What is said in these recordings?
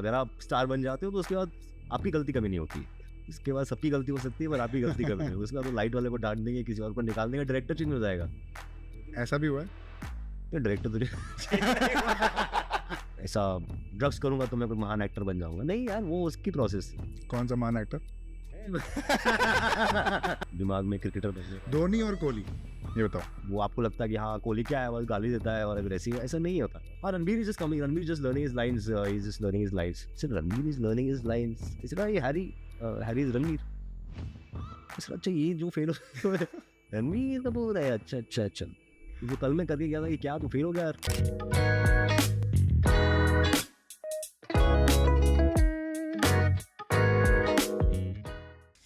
अगर आप स्टार बन जाते हो तो उसके बाद आपकी गलती कभी नहीं होती, इसके बाद सबकी गलती हो सकती है पर आपकी गलती कभी नहीं, उसके बाद तो लाइट वाले को डांट देंगे, किसी और को निकाल देंगे, डायरेक्टर चेंज हो जाएगा। ऐसा भी हुआ है? ये डायरेक्टर तो ऐसा ड्रग्स करूंगा तो मैं कोई महान एक्टर बन जाऊंगा, नहीं यार, वो उसकी प्रोसेस। कौन सा महान एक्टर? दिमाग में क्रिकेटर बनने का। धोनी और कोहली, ये बताओ। वो आपको लगता है कि हाँ कोहली क्या है, बस गाली देता है और अग्रेसिव, ऐसा नहीं होता। और Ranbir is just coming, Ranbir just learning his lines, he is just learning his lines, सिर्फ Ranbir is learning his lines, it's not Harry is Ranbir. अच्छा ये जो फेल हो रणबीर कपूर है, अच्छा अच्छा अच्छा, जो कल में करके गया था कि क्या तू फेल हो गया यार।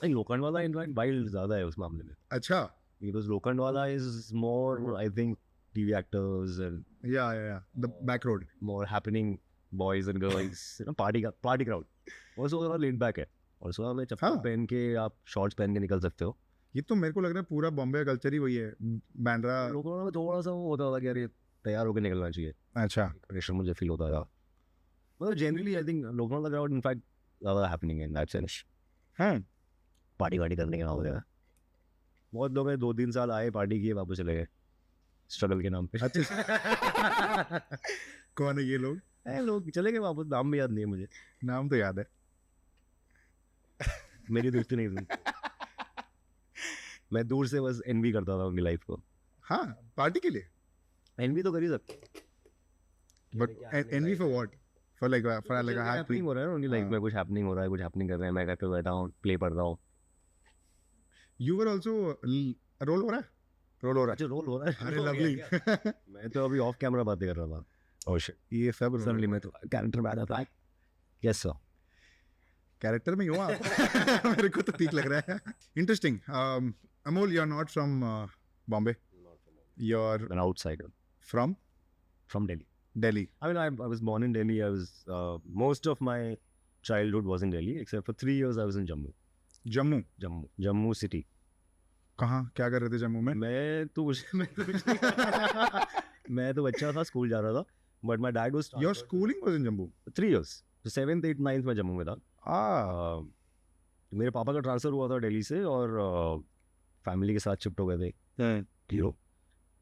लोखंडवाला इनफैक्ट वाइल्ड ज्यादा है उस मामले में। अच्छा, because Lokhandwala is more I think TV actors and या the back road, more happening boys and girls, party crowd. और सो थोड़ा लेट बैक है, और सो में चप्पल पहन के आप शॉर्ट्स पहन के निकल सकते हो। ये तो मेरे को लग रहा है पूरा बॉम्बे का कल्चर ही वही है, बैंड्रा। लोखंडवाला में थोड़ा सा वो होता था कि यार तैयार होकर निकलना चाहिए, अच्छा, प्रेशर मुझे फील होता था। मतलब generally I think Lokhandwala crowd in fact ज्यादा हैपनिंग इन दैट सेंस। हाँ, पार्टी वार्टी करने के नाम पे बहुत लोग हैं, 2-3 साल आए, पार्टी किए, वापस चले गए स्ट्रगल के नाम पे। अच्छा कौन है ये लोग? लोग चले गए वापस, नाम भी याद नहीं है मुझे। नाम तो याद है। मेरी दोस्ती नहीं थी। मैं दूर से बस एनवी करता था उनकी लाइफ को। हाँ, पार्टी के लिए एनवी तो कर ही सकते, but envy for what? For like happening हो रहा है ना उनकी लाइफ में, कुछ हैपनिंग हो रहा है, कुछ हैपनिंग कर रहे हैं, मैं घर पे बैठा हूँ, प्ले पढ़ रहा हूँ। यू वर आल्सो रोल हो रहा है? रोल हो रहा अच्छा रोल हो रहा है, अरे लवली। मैं तो अभी ऑफ कैमरा बातें कर रहा था। ओह शिट, ये सब सडनली मैं तो कैरेक्टर में आ जाता है। यस सर, कैरेक्टर में ही हो आप। मेरे को तो ठीक लग रहा है। Interesting. Amol, you are not from Bombay, you are an outsider from Delhi. Delhi. I mean, I was born in Delhi. I was most of my childhood was in Delhi, except for 3 years I was in Jammu. Jammu city. कहाँ क्या कर रहे थे जम्मू में? मैं तो मैं तो बच्चा था, स्कूल जा रहा था, but my dad was. Your schooling was in Jammu? 3 years. So 7th, 8th, 9th में जम्मू में था। मेरे पापा का ट्रांसफर हुआ था दिल्ली से और फैमिली के साथ शिफ्ट हो गए थे।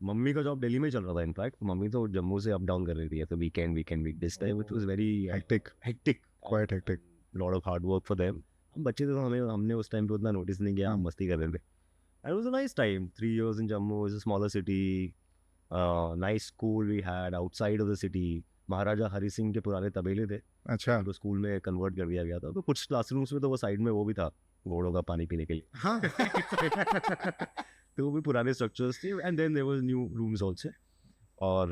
मम्मी का जॉब दिल्ली में चल रहा था इनफैक्ट, मम्मी तो जम्मू से अप डाउन कर रही थी, तो weekend this time it was very hectic, quite hectic, lot of hard work for them. हम बच्चे थे तो हमने उस टाइम पे उतना नोटिस नहीं किया, हम मस्ती कर रहे थे। It was a nice time, 3 years in Jammu. It's a smaller city, nice school we had outside of the city. महाराजा हरि सिंह के पुराने तबेले थे, अच्छा, तो स्कूल में कन्वर्ट कर दिया गया था, तो कुछ क्लासरूम्स में तो वो साइड में वो भी था, घोड़ों का पानी पीने के लिए। हाँ। तो वो भी पुराने स्ट्रक्चर्स थे, and then there was new rooms also. और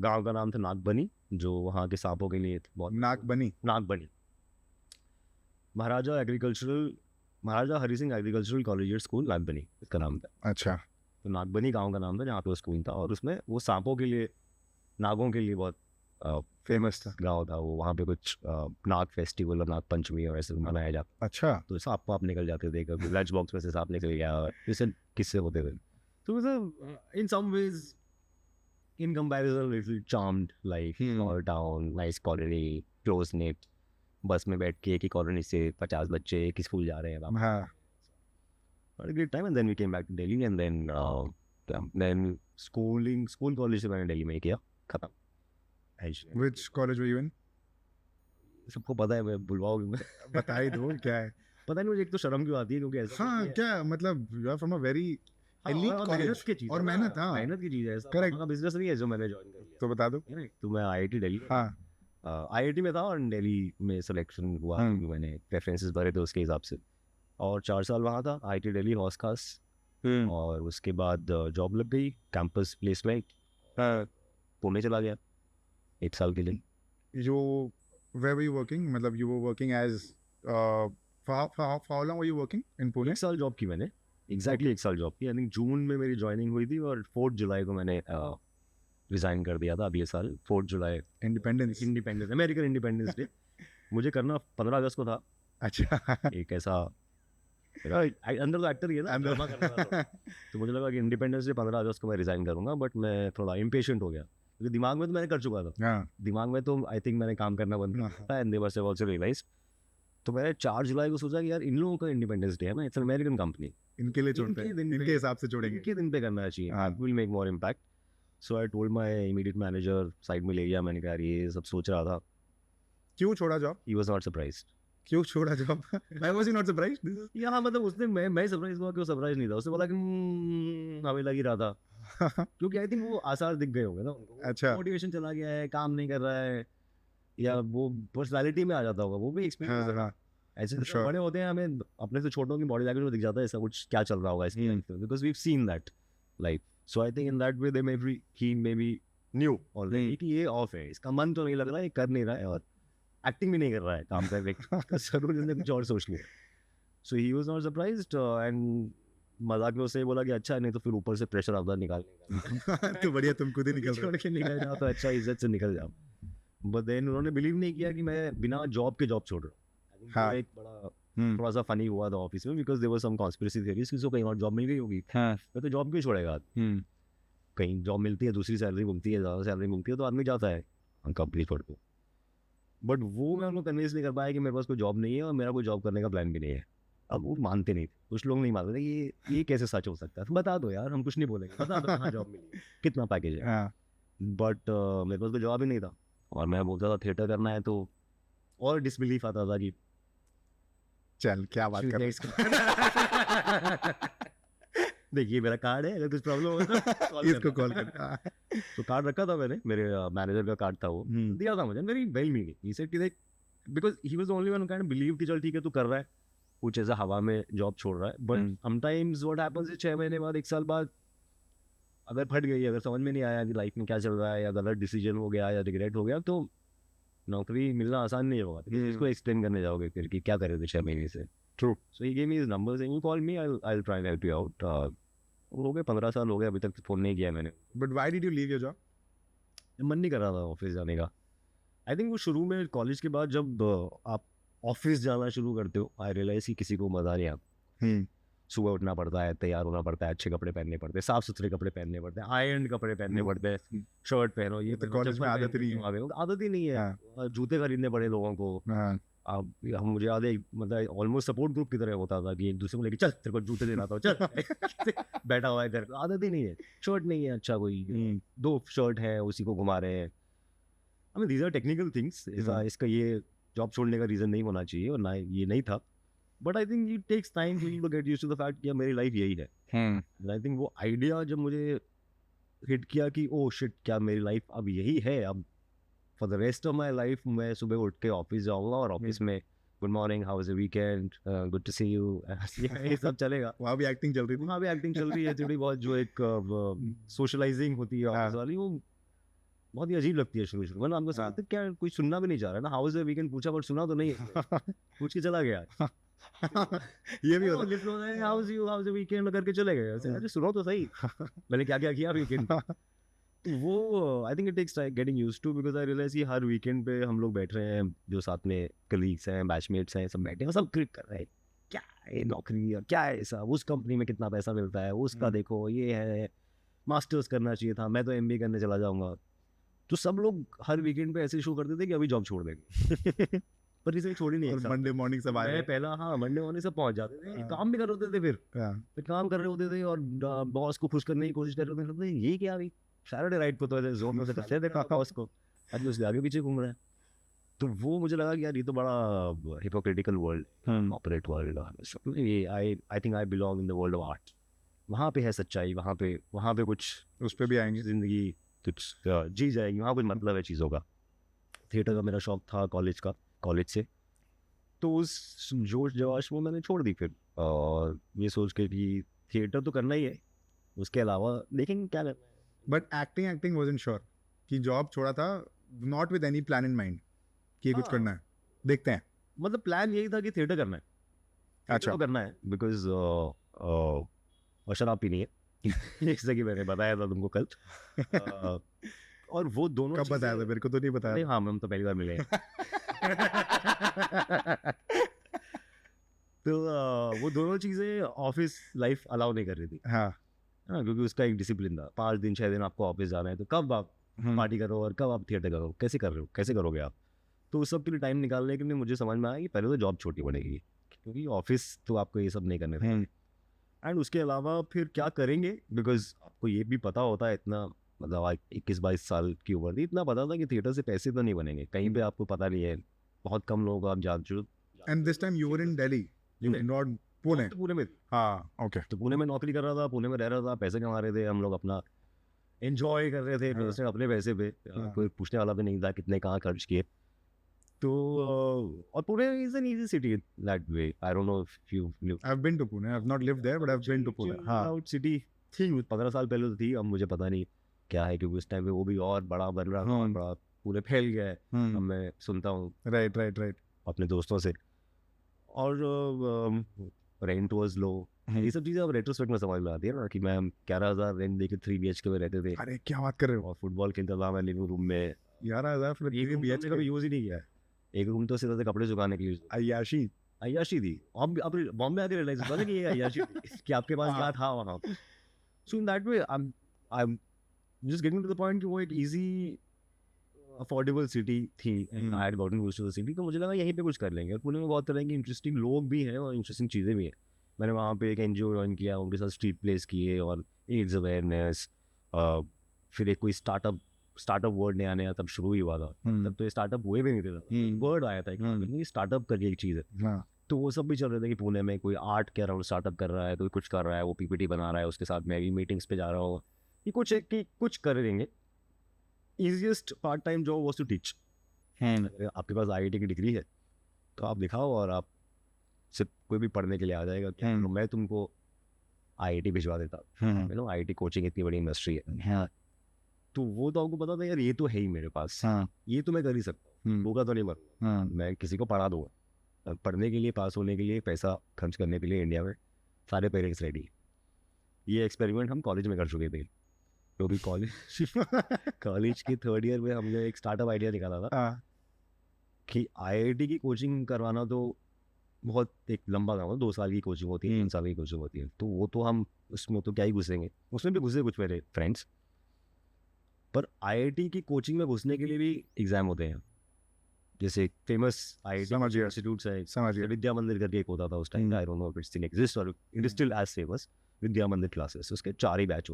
गांव का नाम था नागबनी, जो वहाँ के सांपों के लिए बहुत। Nagbani Maharaja Hari Singh agricultural collegiate school Nagbani इसका नाम था। अच्छा, तो नागबनी गांव का नाम था जहाँ पे वो स्कूल था, और उसमें वो सांपों के लिए, नागों के लिए बहुत फेमस था गाँव था वो। वहाँ पे कुछ नाग फेस्टिवल और नाग पंचमी और ऐसे मनाया जाता। अच्छा, तो सांप निकल जाते थे, कभी लंच बॉक्स में से सांप निकल गया, जैसे किस्से होते थे। तो in some ways in comparison little charmed life, small town, nice colony, close knit, bus में बैठ के एक ही कॉलोनी से 50 बच्चे एक ही स्कूल जा रहे हैं। हाँ, great time. And then we came back to Delhi, and then school college से मैंने दिल्ली में ही किया, खत्म। Which college were you in? सबको पता है, मैं बुलवाओगे बता ही दो क्या है। पता नहीं मुझे, एक तो शर्म क्यों आती है क्योंकि हाँ, क्या मतलब you are from a very elite college और मेहनत। हाँ, मेहनत की चीज़ है, Correct. बिजनेस नहीं है जो मैंने ज्वाइन कर लिया। तो बता दो। तो मैं IIT दिल्ली, हाँ, IIT में था और दिल्ली में सिलेक्शन हुआ, मैंने प्रेफरेंसेस भरे थे उसके हिसाब से, और 4 साल वहाँ था IIT दिल्ली हॉस खास। और उसके बाद जॉब लग गई, कैंपस प्लेसमेंट, पुणे चला गया 1 साल के लिए। where were you working? मतलब you were working as for how long were you working in Pune? 1 साल जॉब की मैंने, एग्जैक्टली 1 साल जॉब की। आई थिंक जून में मेरी ज्वाइनिंग हुई थी और 4 जुलाई को मैंने रिजाइन कर दिया था अभी ये साल। 4 जुलाई इंडिपेंडेंस, अमेरिकन इंडिपेंडेंस डे मुझे करना 15 अगस्त को था। अच्छा, एक ऐसा अंदर तो एक्टर ही है ना, तो मुझे लगा कि इंडिपेंडेंस डे 15 अगस्त को मैं रिजाइन करूंगा, बट मैं थोड़ा इम्पेशेंट हो गया क्योंकि दिमाग में तो मैंने कर चुका था, हाँ दिमाग में तो आई थिंक मैंने काम करना बंद कर दिया and they must have also realised. तो मैंने 4 जुलाई को सोचा कि यार इन लोगों का इंडिपेंडेंस डे है ना, इट्स एन अमेरिकन कंपनी, इनके लिए छोड़ते हैं, इनके हिसाब से छोड़ेंगे, इनके दिन पे करना चाहिए, हाँ। Will make more impact. So I told my immediate manager, side में ले गया, मैंने कहा ये सब सोच रहा था। क्यों छोड़ा job? He was not surprised. क्यों छोड़ा job? Why was he not surprised? यहाँ मतलब उसने मैं सरप्राइज हुआ कि वो सरप्राइज नहीं था, उसने बोला कि हमें लग ही रहा था क्योंकि आई थिंक वो आसार दिख गए होंगे ना उनको, अच्छा। मोटिवेशन चला गया है, काम नहीं कर रहा है, या वो पर्सनालिटी में आ जाता होगा, वो भी एक्सपीरियंस हाँ, हाँ, ऐसे I'm तो sure. बड़े होते हैं, हमें अपने से छोटों की बॉडी लैंग्वेज में दिख जाता है ऐसा कुछ क्या चल रहा होगा इसकी, because we have seen that life. So I think in that way they may be he may be knew already कि ये ऑफ है, इसका मन तो नहीं लग रहा है, ये कर नहीं रहा है और एक्टिंग भी नहीं कर रहा है काम कर रहे जरूर इसने कुछ और सोच लिया। So he was not surprised and मजाक में उससे बोला कि अच्छा नहीं तो फिर ऊपर से प्रेशर आता निकालने का तो बढ़िया, तुम खुद ही निकल रहे छोड़ के निकल जाओ तो अच्छा, इज्जत से निकल जाओ। बट देन उन्होंने बिलीव नहीं किया कि मैं बिना जॉब के जॉब छोड़ रहा हूँ। हाँ। एक बड़ा थोड़ा सा फनी हुआ था ऑफिस में, because there was some conspiracy theories कि उसको कहीं और जॉब मिल गई होगी, हाँ। मैं तो जॉब क्यों छोड़ेगा, कहीं जॉब मिलती है, दूसरी सैलरी मिलती है, ज़्यादा सैलरी मिलती है तो आदमी जाता है कंपनी छोड़ के। बट वो मैं उनको कन्विंस नहीं कर पाया कि मेरे पास कोई जॉब नहीं है और मेरा कोई जॉब करने का प्लान भी नहीं है। अब वो मानते नहीं थे, कुछ लोग नहीं मानते थे कि ये कैसे सच हो सकता है, तो बता दो यार, हम कुछ नहीं बोलेंगे, बता दो कहाँ जॉब मिली है, कितना पैकेज है। हाँ। बट मेरे पास कोई जॉब ही नहीं था और मैं बोलता था थिएटर करना है, तो और डिसबिलीफ आता था कि चल क्या बात कर रहे हैं देखिए मेरा कार्ड है, अगर कुछ प्रॉब्लम हो तो इसको कॉल कर। तो कार्ड रखा था मैंने, मेरे मैनेजर का कार्ड था वो, दिया था मुझे, very well meaning. He said कि देख, because he was the only one kind of believe कि चल ठीक है तू कर रहा है कुछ ऐसा हवा में जॉब छोड़ रहा है, बट समटाइम्स व्हाट हैपेंस 6 महीने बाद 1 साल बाद अगर फट गई, अगर समझ में नहीं आया कि लाइफ में क्या चल रहा है या गलत डिसीजन हो गया या रिग्रेट हो गया, तो नौकरी मिलना आसान नहीं होगा। तो इसको एक्सप्लेन करने जाओगे फिर कि क्या करे थे 6 महीने से। True. So he gave me his numbers and you call me, I will try and help you out. हो गए 15 साल हो गए, अभी तक फ़ोन नहीं किया मैंने। But why did you leave your job? मन नहीं कर रहा था ऑफिस जाने का। आई थिंक वो शुरू में कॉलेज के बाद जब आप ऑफिस जाना शुरू करते हो, आई रियलाइज कि किसी को मज़ा नहीं आता। सुबह उठना पड़ता है, तैयार होना पड़ता है, अच्छे कपड़े पहनने पड़ते हैं, साफ सुथरे कपड़े पहनने पड़ते हैं, आयरन कपड़े पहनने पड़ते हैं, शर्ट पहनो, ये कॉलेज में आदत नहीं है, आदत ही नहीं है। जूते खरीदने पड़े लोगों को। अब हम मुझे याद है मतलब ऑलमोस्ट सपोर्ट ग्रुप की तरह होता था कि एक दूसरे को लेके चल तेरे को जूते देना था, चल बैठा हुआ है घर, आदत ही नहीं है, शर्ट नहीं है, अच्छा कोई 2 शर्ट है उसी को घुमा रहे हैं। I mean these are technical things, इसका ये जॉब छोड़ने का रीज़न नहीं होना चाहिए और ना ये नहीं था, but I think it takes time to get used to the fact कि मेरी लाइफ यही है। आई थिंक वो आइडिया जब मुझे हिट किया कि ओ शिट, क्या मेरी लाइफ अब यही है, अब for the rest of my life मैं सुबह उठ के ऑफिस जाऊँगा और ऑफिस में good morning, how was the weekend, good to see you, ये सब चलेगा। वहाँ भी एक्टिंग चल रही थी? वहाँ भी एक्टिंग चल रही है थोड़ी बहुत, जो एक सोशलाइजिंग होती है ऑफिस वाली, वो बहुत ही अजीब लगती है शुरू शुरू में। आपको समझते क्या कोई सुनना भी नहीं चाह रहा ना, हाउ वाज द वीकेंड पूछा पर सुना तो नहीं है, पूछ के चला गया। ये भी होता है, हाउ वाज द वीकेंड करके चले गए, अरे सुनो तो सही मैंने क्या क्या किया वीकेंड। तो वो I think it takes time getting used to, because I realise कि हर वीकेंड पे हम लोग बैठ रहे हैं, जो साथ में कलीग्स हैं, बैचमेट्स हैं, सब बैठे हैं, सब क्लिक कर रहे हैं क्या है नौकरी और क्या है ऐसा, उस कंपनी में कितना पैसा मिलता है, उसका देखो ये है, मास्टर्स करना चाहिए था, मैं तो MBA करने चला जाऊँगा। तो सब लोग हर वीकेंड पे ऐसे शो करते थे कि अभी जॉब छोड़ देंगे पर इसे छोड़ी नहीं। मंडे मॉर्निंग सब आए, पहला हाँ मंडे मॉर्निंग से पहुंच जाते थे, काम भी कर रहे होते थे, फिर काम कर रहे होते थे और बॉस को खुश करने की कोशिश कर रहे थे। ये क्या अभी सैटरडे राइट को तो ऐसे जोन में से करते थे बॉस को, आज उसके आगे पीछे घूम रहे हैं। तो वो मुझे लगा कि यार ये तो बड़ा हिपोक्रिटिकल वर्ल्ड, कॉर्पोरेट वर्ल्ड। ये I think I belong in the world of art, वहाँ पे है सच्चाई, वहाँ पे कुछ उस पर भी आएंगे, जिंदगी कुछ जी जाएगी, वहाँ कुछ मतलब है चीज़ों का। थिएटर का मेरा शौक था कॉलेज से, तो उस जोश जवाश में मैंने छोड़ दी फिर, और ये सोच के कि थिएटर तो करना ही है, उसके अलावा देखेंगे क्या करना है। बट एक्टिंग वाजंट श्योर कि जॉब छोड़ा था, not with any plan in mind कि कुछ करना है, देखते हैं। मतलब प्लान यही था कि थिएटर करना है, अच्छा तो करना है, बिकॉज और शराब पीनी है जैसा कि मैंने बताया था तुमको कल। और वो दोनों कब बताया था? मेरे को तो नहीं बताया। हाँ, हम तो पहली बार मिले तो वो दोनों चीज़ें ऑफिस लाइफ अलाउ नहीं कर रही थी। हाँ क्योंकि उसका एक डिसिप्लिन था, 5 दिन 6 दिन आपको ऑफिस जाना है, तो कब आप पार्टी करो और कब आप थिएटर करो, कैसे कर रहे हो, कैसे करोगे आप? तो उस सब के लिए टाइम निकालने के लिए मुझे समझ में आया कि पहले तो जॉब छोटी पड़ेगी, क्योंकि ऑफिस तो आपको ये सब नहीं करने देंगे। एंड उसके अलावा फिर क्या करेंगे, बिकॉज आपको ये भी पता होता है इतना, मतलब 21-22 साल की उम्र थी, इतना पता था कि थिएटर से पैसे तो नहीं बनेंगे कहीं पे, आपको पता नहीं है, बहुत कम लोग आप जानते हो। And this time you were in Delhi, you Pune. not Pune. तो पुणे में, हाँ, okay. तो पुणे में नौकरी कर रहा था, पुणे में रह रहा था, पैसे कमा रहे थे हम लोग, अपना एंजॉय कर रहे थे पैसे अपने पैसे पे, कोई पूछने वाला भी नहीं था कितने कहाँ खर्च किए। तो और Pune is an easy city that way, I don't know if you I've been to Pune. I've not lived there, but I've been to Pune. हाँ, आउट सिटी थी 15 साल पहले तो थी, अब मुझे पता नहीं क्या है, क्योंकि उस टाइम पे वो भी और बड़ा बन रहा था, बड़ा पूरे फैल गया है। अब मैं सुनता हूँ right. अपने दोस्तों से, और रेंट वाज लो, ये सब चीज़ें अब रेट्रोस्पेक्ट में समझ में आती है ना, कि मैं 11,000 रेंट देके 3 BHK में रहते थे, अरे क्या बात कर रहे हो? और फुटबॉल खेलता था मैं लिविंग रूम में। 11,000 for एक रूम तो कभी यूज़ ही नहीं किया है, एक रूम तो सिर्फ कपड़े सुखाने के लिए अय्याशी. अय्याशी थी। अब बॉम्बे आके रियलाइज होता है कि ये अय्याशी थी कि आपके पास क्या था वहाँ। So in that way I am just getting to the point कि वो एक इजी अफोर्डेबल सिटी थी, and I had gotten used to the city, तो मुझे लगा यहीं पे कुछ कर लेंगे। और पुणे में बहुत तरह की इंटरेस्टिंग लोग भी हैं और इंटरेस्टिंग चीज़ें भी हैं। मैंने वहाँ पे एक NGO ज्वाइन किया, उनके साथ स्ट्रीट प्लेस किए, और एड्स अवेयरनेस, फिर एक कोई स्टार्टअप वर्ड नया तब शुरू ही हुआ था, तब तो ये स्टार्टअप हुए भी नहीं थे, वर्ड आया था एक स्टार्टअप करके एक चीज़ है, तो वो सब भी चल रहे थे कि पुणे में कोई आर्ट के अराउंड स्टार्टअप कर रहा है, कोई कुछ कर रहा है, वो PPT बना रहा है, उसके साथ मैं भी मीटिंग्स पे जा रहा हूँ, कि कुछ करेंगे। Easiest part time job was to teach. आपके पास IIT की डिग्री है तो आप दिखाओ, और आप सिर्फ कोई भी पढ़ने के लिए आ जाएगा, तो मैं तुमको IIT भिजवा देता। IIT कोचिंग इतनी बड़ी इंडस्ट्री है, तो वो तो आपको पता था यार, ये तो है ही मेरे पास, ये तो मैं कर ही सकता हूँ, होगा तो नहीं मरूंगा, मैं किसी को पढ़ा दूंगा। पढ़ने के लिए, पास होने के लिए, पैसा खर्च करने के लिए इंडिया में सारे पेरेंट्स रेडी। ये एक्सपेरिमेंट हम कॉलेज में कर चुके थे, क्योंकि कॉलेज की 3rd ईयर में हमने एक स्टार्टअप आइडिया निकाला था कि IIT की कोचिंग करवाना तो बहुत एक लंबा काम है, 2 साल की कोचिंग होती है, 3 साल की कोचिंग होती है, तो वो तो हम उसमें तो क्या ही घुसेंगे, उसमें भी घुसे कुछ मेरे फ्रेंड्स, पर IIT की कोचिंग में घुसने के लिए भी एग्जाम होते हैं। जैसे फेमस IIT इंस्टीट्यूट्स है, विद्या मंदिर करके एक होता था उस time, I don't know if it still exist और it is still as famous, Vidya Mandir classes, उसके 4 बैच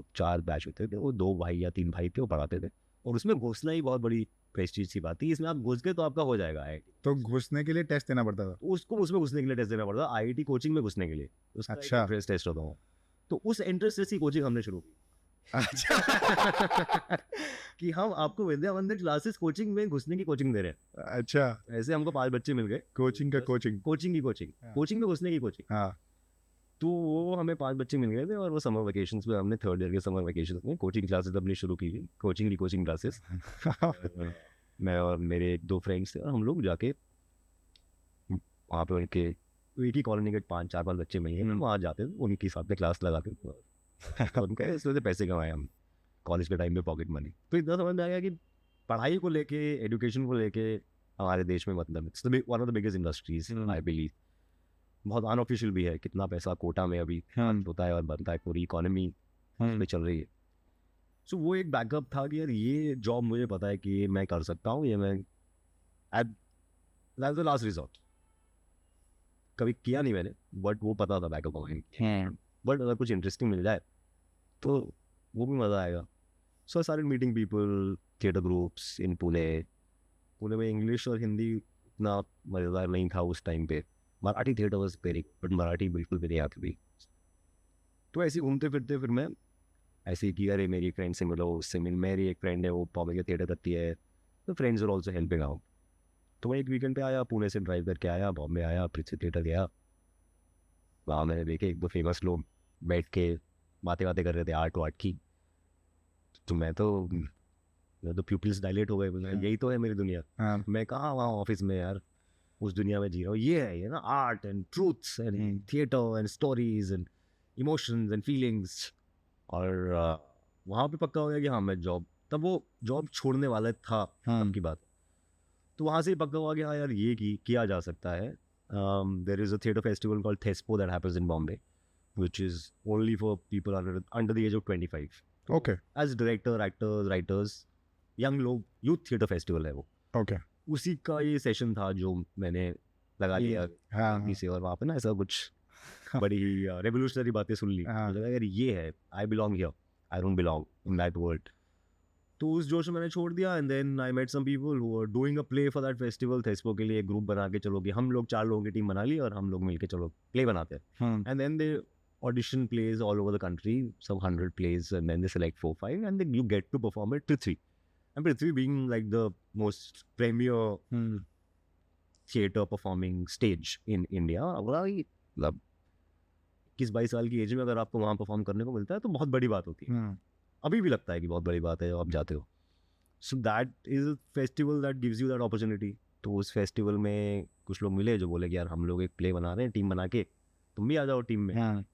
होते थे, वो 2 भाई या 3 भाई थे, वो पढ़ाते थे, और उसमें घुसना ही बहुत बड़ी प्रेस्टीज की बात थी। इसमें आप घुस गए तो आपका हो जाएगा IIT। तो घुसने के लिए टेस्ट देना पड़ता था? उसमें घुसने के लिए टेस्ट देना पड़ता था, IIT कोचिंग में घुसने के लिए उसका अच्छा, इंट्रेंस टेस्ट होता है। तो उस इंट्रेंस टेस्ट की कोचिंग हमने शुरू की। अच्छा कि हम आपको विद्या मंदिर क्लासेस कोचिंग में घुसने की कोचिंग दे रहे हैं। अच्छा, ऐसे हमको 5 बच्चे मिल गए, कोचिंग में घुसने की कोचिंग। हाँ, तो वो हमें 5 बच्चे मिल गए थे, और वो समर वेकेशंस में हमने 3rd ईयर के समर वेकेशंस में कोचिंग क्लासेस अपनी शुरू की थी, कोचिंग क्लासेस। मैं और मेरे 2 फ्रेंड्स थे, और हम लोग जाके वहाँ पे उनके एक ही कॉलोनी के 4-5 बच्चे मिले हैं, वहाँ जाते थे, उनके साथ में क्लास लगा के उनके इसमें पैसे कमाए हम कॉलेज के टाइम में, पॉकेट मनी। तो इतना समझ में आ गया कि पढ़ाई को लेके, एजुकेशन को लेके हमारे देश में, मतलब it's one of the biggest industries I believe. बहुत अनऑफिशियल भी है, कितना पैसा कोटा में अभी होता है और बनता है, पूरी इकोनॉमी में चल रही है। सो वो एक बैकअप था कि यार ये जॉब मुझे पता है कि ये मैं कर सकता हूँ, ये मैं एट द लास्ट रिजॉर्ट, कभी किया नहीं मैंने, बट वो पता था बैकअप में, बट अगर कुछ इंटरेस्टिंग मिल जाए तो वो भी मज़ा आएगा। So I started meeting people, theatre groups in Pune में इंग्लिश और हिंदी इतना मज़ेदार नहीं था उस टाइम पे, मराठी थिएटर वाज पेरिक, बट मराठी बिल्कुल भी नहीं आती थी। तो ऐसे घूमते फिरते फिर मैं ऐसे ही कि अरे मेरी फ्रेंड से मिलो, उससे मिल, मेरी एक फ्रेंड है वो पॉपुलर थिएटर करती है, तो friends are also helping out. तो मैं एक वीकेंड पे आया, पुणे से ड्राइव करके आया, बॉम्बे आया, पृथ्वी थिएटर गया, वहाँ मैंने देखे 1-2 फेमस लोग बैठ के बातें कर रहे थे आर्ट की। तो मैं तो प्यूपिल्स डायलेट हो गए, यही तो है मेरी दुनिया। मैं कहाँ वहाँ ऑफिस में यार उस दुनिया में जी रहा हूँ, ये है ना art and truths and theatre and stories and emotions and feelings. और वहाँ पे पक्का हो गया कि हाँ मैं तब वो जॉब छोड़ने वाला था तब की बात। तो वहाँ से ही पक्का हुआ कि हाँ यार ये किया जा सकता है। There is a theatre festival called Thespo that happens in Bombay, which is only for people under the age of 25. Okay. As director, actors, writers, young लोग यूथ थिएटर फेस्टिवल है वो, Okay. उसी का ये सेशन था जो मैंने लगा लिया हाँ, टीवी से, और वहाँ पे ना ऐसा कुछ बड़ी रेवोल्यूशनरी बातें सुन ली, हाँ। मुझे लगा यार ये है, I belong here, I don't belong in that world. तो उस जोश में मैंने छोड़ दिया, and then I met some people who were doing a play for that festival. Thespo के लिए एक ग्रुप बना के चलो कि हम लोग 4 लोगों की टीम बना ली और हम लोग मिलके चलो प्ले बनाते हैं, Hmm. And then they audition plays all over the country, some 100 plays, and then they select 4 5, and then you get to perform at Prithvi. And Prithvi being like the most premier Hmm. theatre performing stage in India, मतलब 21-22 साल की as में अगर आपको वहाँ perform करने को मिलता है तो बहुत बड़ी बात होती है। Hmm. अभी भी लगता है कि बहुत बड़ी बात है जब आप जाते हो। So that is a festival that gives you that opportunity. तो उस फेस्टिवल में कुछ लोग मिले जो बोले कि यार हम लोग एक प्ले बना रहे हैं टीम बना के, तुम भी आ जाओ टीम में। Hmm.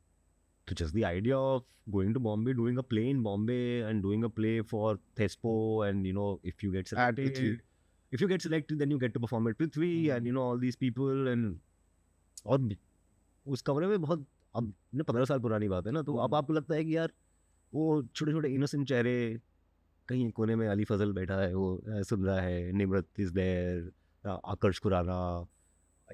So just the idea of going to Bombay, doing a play in Bombay, and doing a play for Thespo, and you know, if you get At Prithvi. selected, then you get to perform at Prithvi, and you know all these people, and और उस कमरे में बहुत, अब 15 साल पुरानी बात है ना, तो अब आपको लगता है कि यार वो छोटे छोटे इनोसेंट चेहरे, कहीं कोने में अली फजल बैठा है, वो सुन रहा है, निमरत इज देयर, आकर्ष खुराना,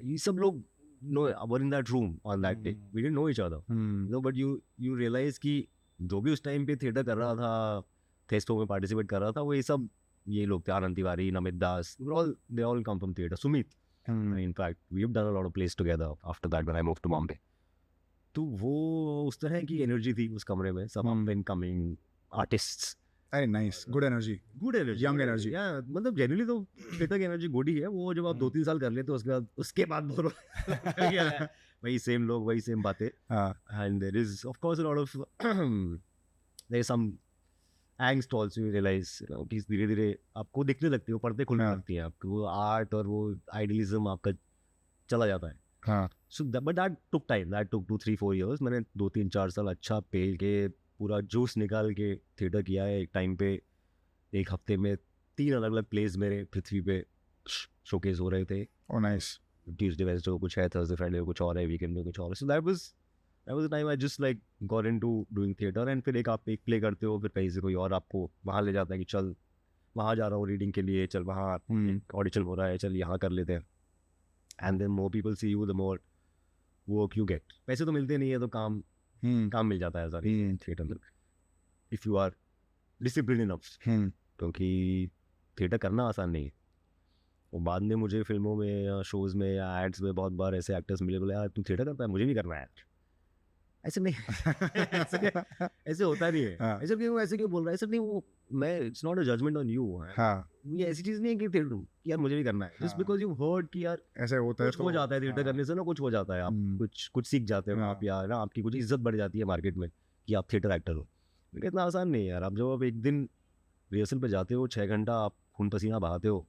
ये सब लोग no were in that room on that day, we didn't know each other, Hmm. No, but you realise कि जो भी उस टाइम पे थिएटर कर रहा था, थेस्टो में पार्टिसिपेट कर रहा था, वो ये लोग थे, Anand Tiwari, Namit Das, they all come from theatre, Sumit, Hmm. in fact we have done a lot of plays together after that when I moved to Bombay. तो वो उस तरह की एनर्जी थी उस कमरे में, सब up and coming artists, Very nice. Good energy. Good energy, Young energy. या मतलब जनरली तो थिएटर की एनर्जी गुड ही है, वो जब आप 2-3 साल कर लेते हो उसके बाद बोलो वही सेम लोग, वही सेम बातें, and there is of course a lot of there is some angst also, you realize कि धीरे धीरे आपको दिखने लगती है, वो पर्दे खुलने लगती हैं आपको, वो आर्ट और वो आइडियलिज्म आपका चला जाता है। हाँ. So but that took time, that took 2-3-4 years, मैंने 2-3-4 साल अच्छा पेल के पूरा जूस निकाल के थिएटर किया है। एक टाइम पे एक हफ्ते में 3 अलग अलग प्लेस मेरे पृथ्वी पे शोकेस हो रहे थे। Oh, nice. ट्यूसडे वेडनेसडे को कुछ है, थर्सडे फ्राइडे को कुछ और है, वीकेंड में कुछ और है। So that was the time I just like got into doing theatre, and फिर आप एक प्ले करते हो, फिर कहीं से कोई और आपको वहाँ ले जाता है कि चल वहाँ जा रहा हूँ रीडिंग के लिए, चल वहाँ ऑडिशन हो रहा है, चल यहाँ कर लेते हैं, and then more people see you, the more work you get. पैसे तो मिलते नहीं है, तो काम मिल जाता है सारी थिएटर में, if you are discipline enough, क्योंकि थिएटर करना आसान नहीं है। और बाद में मुझे फिल्मों में या शोज़ में या एड्स में बहुत बार ऐसे एक्टर्स मिले, बोले यार तू थिएटर करता है, मुझे भी करना है। ऐसे नहीं ऐसे होता नहीं है, ऐसे क्यों बोल रहा है, ऐसे नहीं, वो मैं, it's not a judgement on you, ये ऐसी चीज़ नहीं है कि थिएटर कि यार मुझे भी करना है, जस्ट बिकॉज यू हर्ड कि यार ऐसे होता है, कुछ हो जाता है थिएटर करने से ना, कुछ हो जाता है, आप कुछ सीख जाते हो आप, या ना आपकी कुछ इज्जत बढ़ जाती है मार्केट में कि आप थिएटर एक्टर हो। लेकिन इतना आसान नहीं है यार। आप जब आप एक दिन रिहर्सल पे जाते हो, 6 घंटा आप खून पसीना बहाते हो,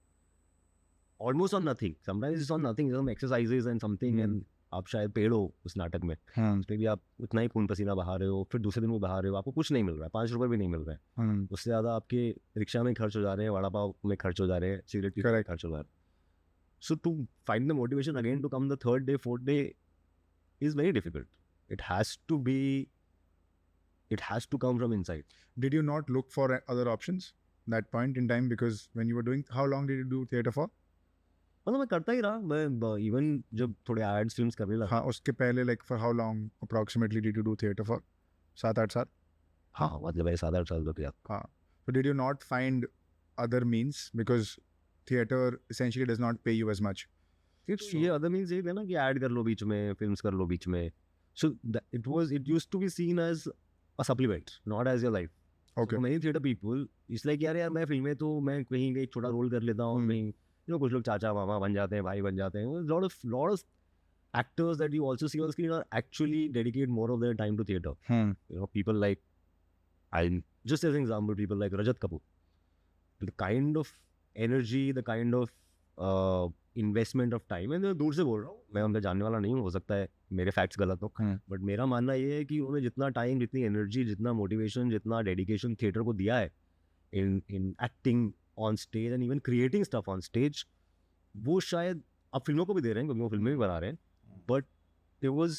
almost on nothing, sometimes it's on nothing, some exercises and something, एंड आप शायद पेड़ हो उस नाटक में, उसमें भी आप उतना ही खून पसीना बहा रहे हो, फिर दूसरे दिन वो बहा रहे हो, आपको कुछ नहीं मिल रहा है, 5 रुपये भी नहीं मिल रहे हैं, उससे ज़्यादा आपके रिक्शा में खर्च हो जा रहे हैं, वड़ा पाव में खर्च हो जा रहे हैं, सिगरेट की खर्च हो जा रहे हैं। So to find the motivation again to come the third day, fourth day is very difficult. It has to come from inside. Did you not look for other options that point in time? Because when you were doing, how long did you do theatre for? मतलब मैं करता ही रहा, मैं even जब थोड़े ads films करने लगा, हाँ, उसके पहले like for how long approximately did you do theatre for? 7-8 साल? हाँ, मतलब मैं 7-8 साल तो किया। हाँ, so did you not find other means, because theatre essentially does not pay you as much? ये अदर मीन्स ये थे ना कि ऐड कर लो बीच में, फिल्म्स कर लो बीच में, so it used to be seen as a supplement, not as your life. Okay. Many theatre people it's like यार मैं फिल्में तो मैं कहीं एक छोटा रोल कर लेता हूँ, कहीं कुछ लोग चाचा मामा बन जाते हैं, भाई बन जाते हैं, lot of actors that you also see on screen are actually dedicate more of their time to theatre. People like, just as an example, people like Rajat Kapoor, the kind of energy, the kind of investment of time है, दूर से बोल रहा हूँ, मैं उनका जानने वाला नहीं हूँ, हो सकता है मेरे फैक्ट्स गलत हो, बट मेरा मानना ये है कि उन्होंने जितना टाइम, जितनी एनर्जी, जितना मोटिवेशन, जितना डेडिकेशन थिएटर को दिया है in acting on stage and even creating stuff on stage, वो शायद अब फिल्मों को भी दे रहे हैं, क्योंकि वो फिल्में भी बना रहे हैं, but there was,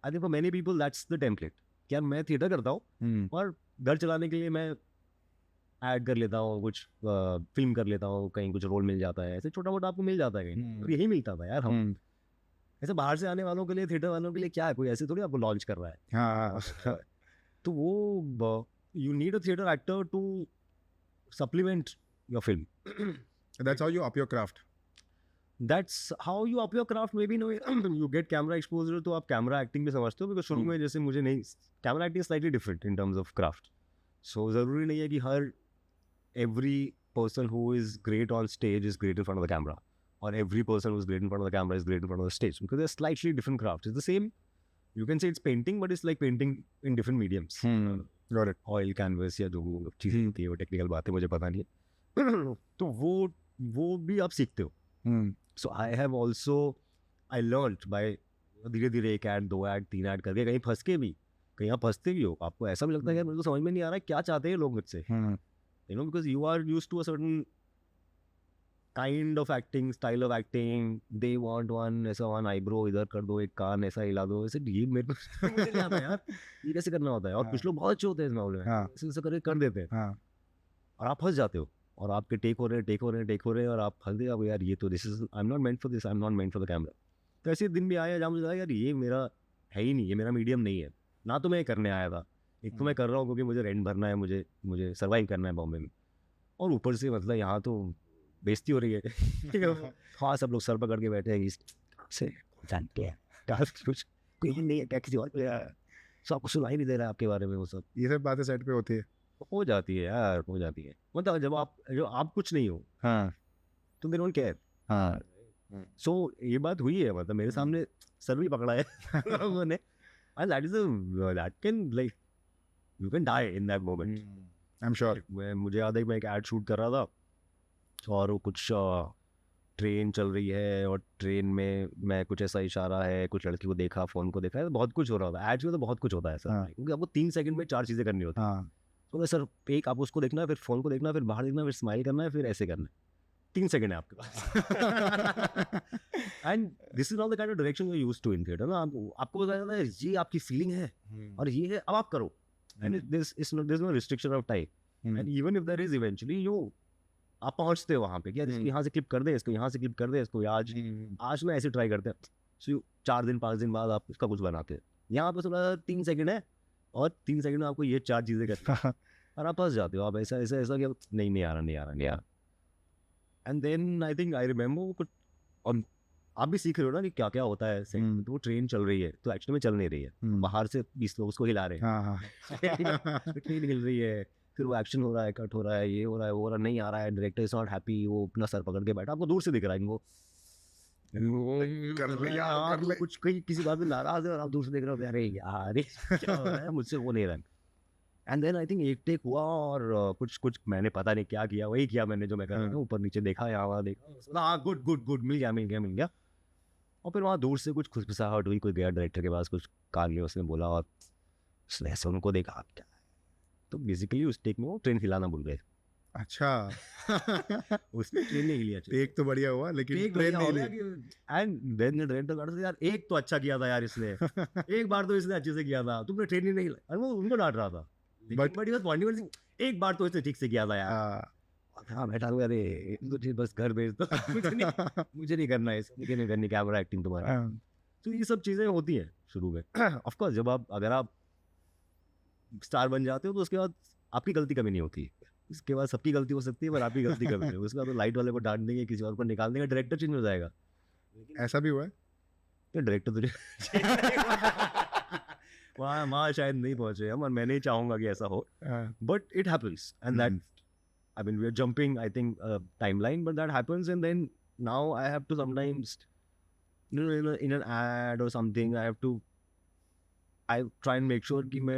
I think for many people that's the template, क्या मैं थिएटर करता हूँ और घर चलाने के लिए मैं ऐड कर लेता हूँ, कुछ फिल्म कर लेता हूँ, कहीं कुछ रोल मिल जाता है, ऐसे छोटा मोटा आपको मिल जाता है कहीं। और यही मिलता था यार हम ऐसे बाहर से आने वालों के लिए, थिएटर वालों के लिए क्या है, कोई ऐसे थोड़ी आपको लॉन्च कर रहा है। हाँ तो वो you need a theatre actor to supplement your film. that's how you up your craft. That's how you up your craft. Maybe no, you get camera exposure, तो आप कैमरा एक्टिंग भी समझते हो, बिकॉज शुरू में जैसे मुझे नहीं, camera acting slightly different in terms of craft. So ज़रूरी नहीं है कि हर every person who is great on stage is great in front of the camera, or every person who's great in front of the camera is great in front of the stage, because they're slightly different crafts. It's the same, you can say it's painting, but it's like painting in different mediums. Got it. Oil canvas या जो चीज़ें होती है, वो technical बातें मुझे पता नहीं है. तो वो भी आप सीखते हो. So I have also, I learned by धीरे धीरे 1 ऐड 2 ऐड 3 ऐड करके, कहीं फंस के भी, कहीं आप फंसते भी हो, आपको ऐसा भी लगता है कि मुझे तो समझ में नहीं आ रहा है क्या चाहते हैं लोग मुझसे. You know, because you are used to a certain kind of acting, style of acting. They want one, ऐसा one eyebrow इधर कर दो, एक कान ऐसा हिला दो, ऐसे ये मेरे को मुझे नहीं आता यार, ये कैसे करना होता है. और कुछ लोग बहुत अच्छे होते हैं इस मामले में, ऐसे ऐसा करके कर देते हैं, और आप फंस जाते हो, और आपके टेक हो रहे हैं, और आप फंस गए यार, ये तो this is, I am not meant for this, I am not meant for the camera. तो ऐसे दिन भी आया जहाँ मुझे लगा यार ये मेरा है ही नहीं, ये मेरा मीडियम नहीं है ना. तो मैं करने आया था, एक तो मैं कर रहा हूँ क्योंकि मुझे रेंट भरना है, मुझे सर्वाइव करना है बॉम्बे में, और ऊपर से मतलब यहाँ तो बेइज्जती हो रही है. ठीक है, हाँ सब लोग सर पकड़ के बैठे हैं से जानते हैं कुछ कोई नहीं है क्या, किसी और सब आपको सुनाई नहीं दे रहा है आपके बारे में, वो सब ये सब बातें सेट पे होती है. हो जाती है यार, हो जाती है. मतलब जब आप कुछ नहीं हो, तो दे डोंट केयर. सो ये बात हुई है, मतलब मेरे सामने सर भी पकड़ा है लोगों ने, and that can like you can die in that moment. I'm sure. मुझे याद है कि मैं एक ऐड शूट कर रहा था, और वो कुछ ट्रेन चल रही है, और ट्रेन में मैं कुछ ऐसा इशारा है, कुछ लड़की को देखा, फ़ोन को देखा है, तो बहुत कुछ हो रहा था. एड्स में तो बहुत कुछ होता है ऐसा, क्योंकि आपको 3 सेकंड में 4 चीज़ें करनी होती हैं. तो सर एक आप उसको देखना है, फिर फ़ोन को देखना है, फिर बाहर देखना है, फिर स्माइल करना है, फिर ऐसे करना है. 3 सेकंड है आपके पास. And this is not the kind of direction you are used to in theatre ना. आपको बताया जाता है ये आपकी फीलिंग है, और ये है, अब आप करो. And this no restriction of time. And even if there is eventually आप पहुंचते हो वहाँ पे, क्या इसको यहाँ से क्लिप कर दे, इसको यहाँ से क्लिप कर दे, इसको आज में ऐसे ट्राई करते हैं. सो 4 दिन 5 दिन बाद आप इसका कुछ बनाते हैं. यहाँ पे थोड़ा 3 सेकंड है, और 3 सेकंड में आपको ये 4 चीज़ें करनी, और आप फंस जाते हो. आप ऐसा कि नहीं आ रहा. And then I think I remember कुछ, और आप भी सीख रहे हो ना कि क्या क्या होता है. तो वो ट्रेन चल रही है, तो एक्चुअली में चल नहीं रही है, बाहर से 20 लोग उसको हिला रहे हैं. ट्रेन हिल रही है, फिर वो एक्शन हो रहा है, कट हो रहा है, ये हो रहा है, वो हो रहा नहीं आ रहा है, डायरेक्टर इज नॉट हैप्पी, वो अपना सर पकड़ के बैठा, आपको दूर से दिख रहा है वो कुछ कहीं किसी बात में नाराज है, और आप दूर से देख रहे हो, अरे यार क्या हो रहा है, मुझसे वो नहीं रहा. एंड देन आई थिंक एक टेक हुआ, और कुछ मैंने पता नहीं क्या किया, वही किया मैंने जो मैं कर रहा था, ऊपर नीचे देखा, यहाँ वहाँ देखा, हाँ गुड मिल गया. और फिर वहाँ दूर से कुछ खुशखुशाहट हुई, कोई गया डायरेक्टर के पास, कुछ कान लिया, उसने बोला, और ऐसे उनको देखा क्या. तो बेसिकली उस टेक में वो ट्रेन हिलाना भूल गए. अच्छा. उसमें ट्रेन नहीं हिली. टेक तो बढ़िया हुआ, लेकिन ट्रेन नहीं हिली. एंड देन डायरेक्टर काट से, यार एक तो अच्छा किया था यार इसने, एक बार तो इसने अच्छे से किया था, तुमने ट्रेन ही नहीं हिलाई. और वो उनको डांट रहा था, बट एक बार तो इसने ठीक से किया था यार. हाँ बैठा हुआ, अरे तो बस घर भेज दो, मुझे नहीं करना है, इसलिए नहीं करनी कैमरा एक्टिंग तुम्हारा. तो ये सब चीज़ें होती हैं शुरू में. ऑफ कोर्स जब अगर आप स्टार बन जाते हो, तो उसके बाद आपकी गलती कभी नहीं होती. इसके बाद सबकी गलती हो सकती है, पर आपकी गलती कभी नहीं. उसके बाद तो लाइट वाले को डांट देंगे, किसी और को निकाल देंगे, डायरेक्टर चेंज हो जाएगा. ऐसा भी हुआ है. डायरेक्टर तो वहाँ शायद नहीं पहुंचे हम, और मैं नहीं चाहूँगा कि ऐसा हो, but it happens. And that, I mean, we are jumping, I think, timeline, but that happens, and then now I have to sometimes, in an ad or something, I try and make sure कि मैं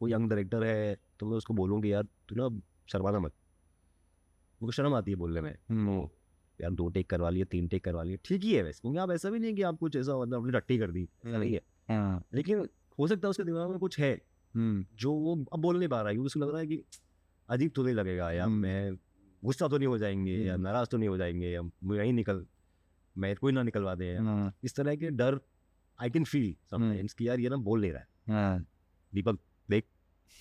कोई young director है, तो मैं उसको बोलूँ कि यार तू ना शर्माना मत. मुझे शर्म आती है बोलने में, यार 2 टेक करवा लिए, 3 टेक करवा लिए, ठीक ही है वैसे, क्योंकि आप ऐसा भी नहीं है कि आप कुछ ऐसा मतलब अपनी टट्टी कर दी, ऐसा नहीं है. लेकिन हो सकता है उसके दिमाग में कुछ है जो वो अब बोल नहीं पा रहा है, क्योंकि उसको लग रहा है कि अजीब तो नहीं लगेगा, या मैं गुस्सा तो नहीं हो जाएंगे, या नाराज तो नहीं हो जाएंगे, या मुझे यहीं मैं कोई ना निकलवा दे. इस तरह के डर आई कैन फील समटाइम्स कि यार ये ना बोल नहीं रहा है. दीपक देख,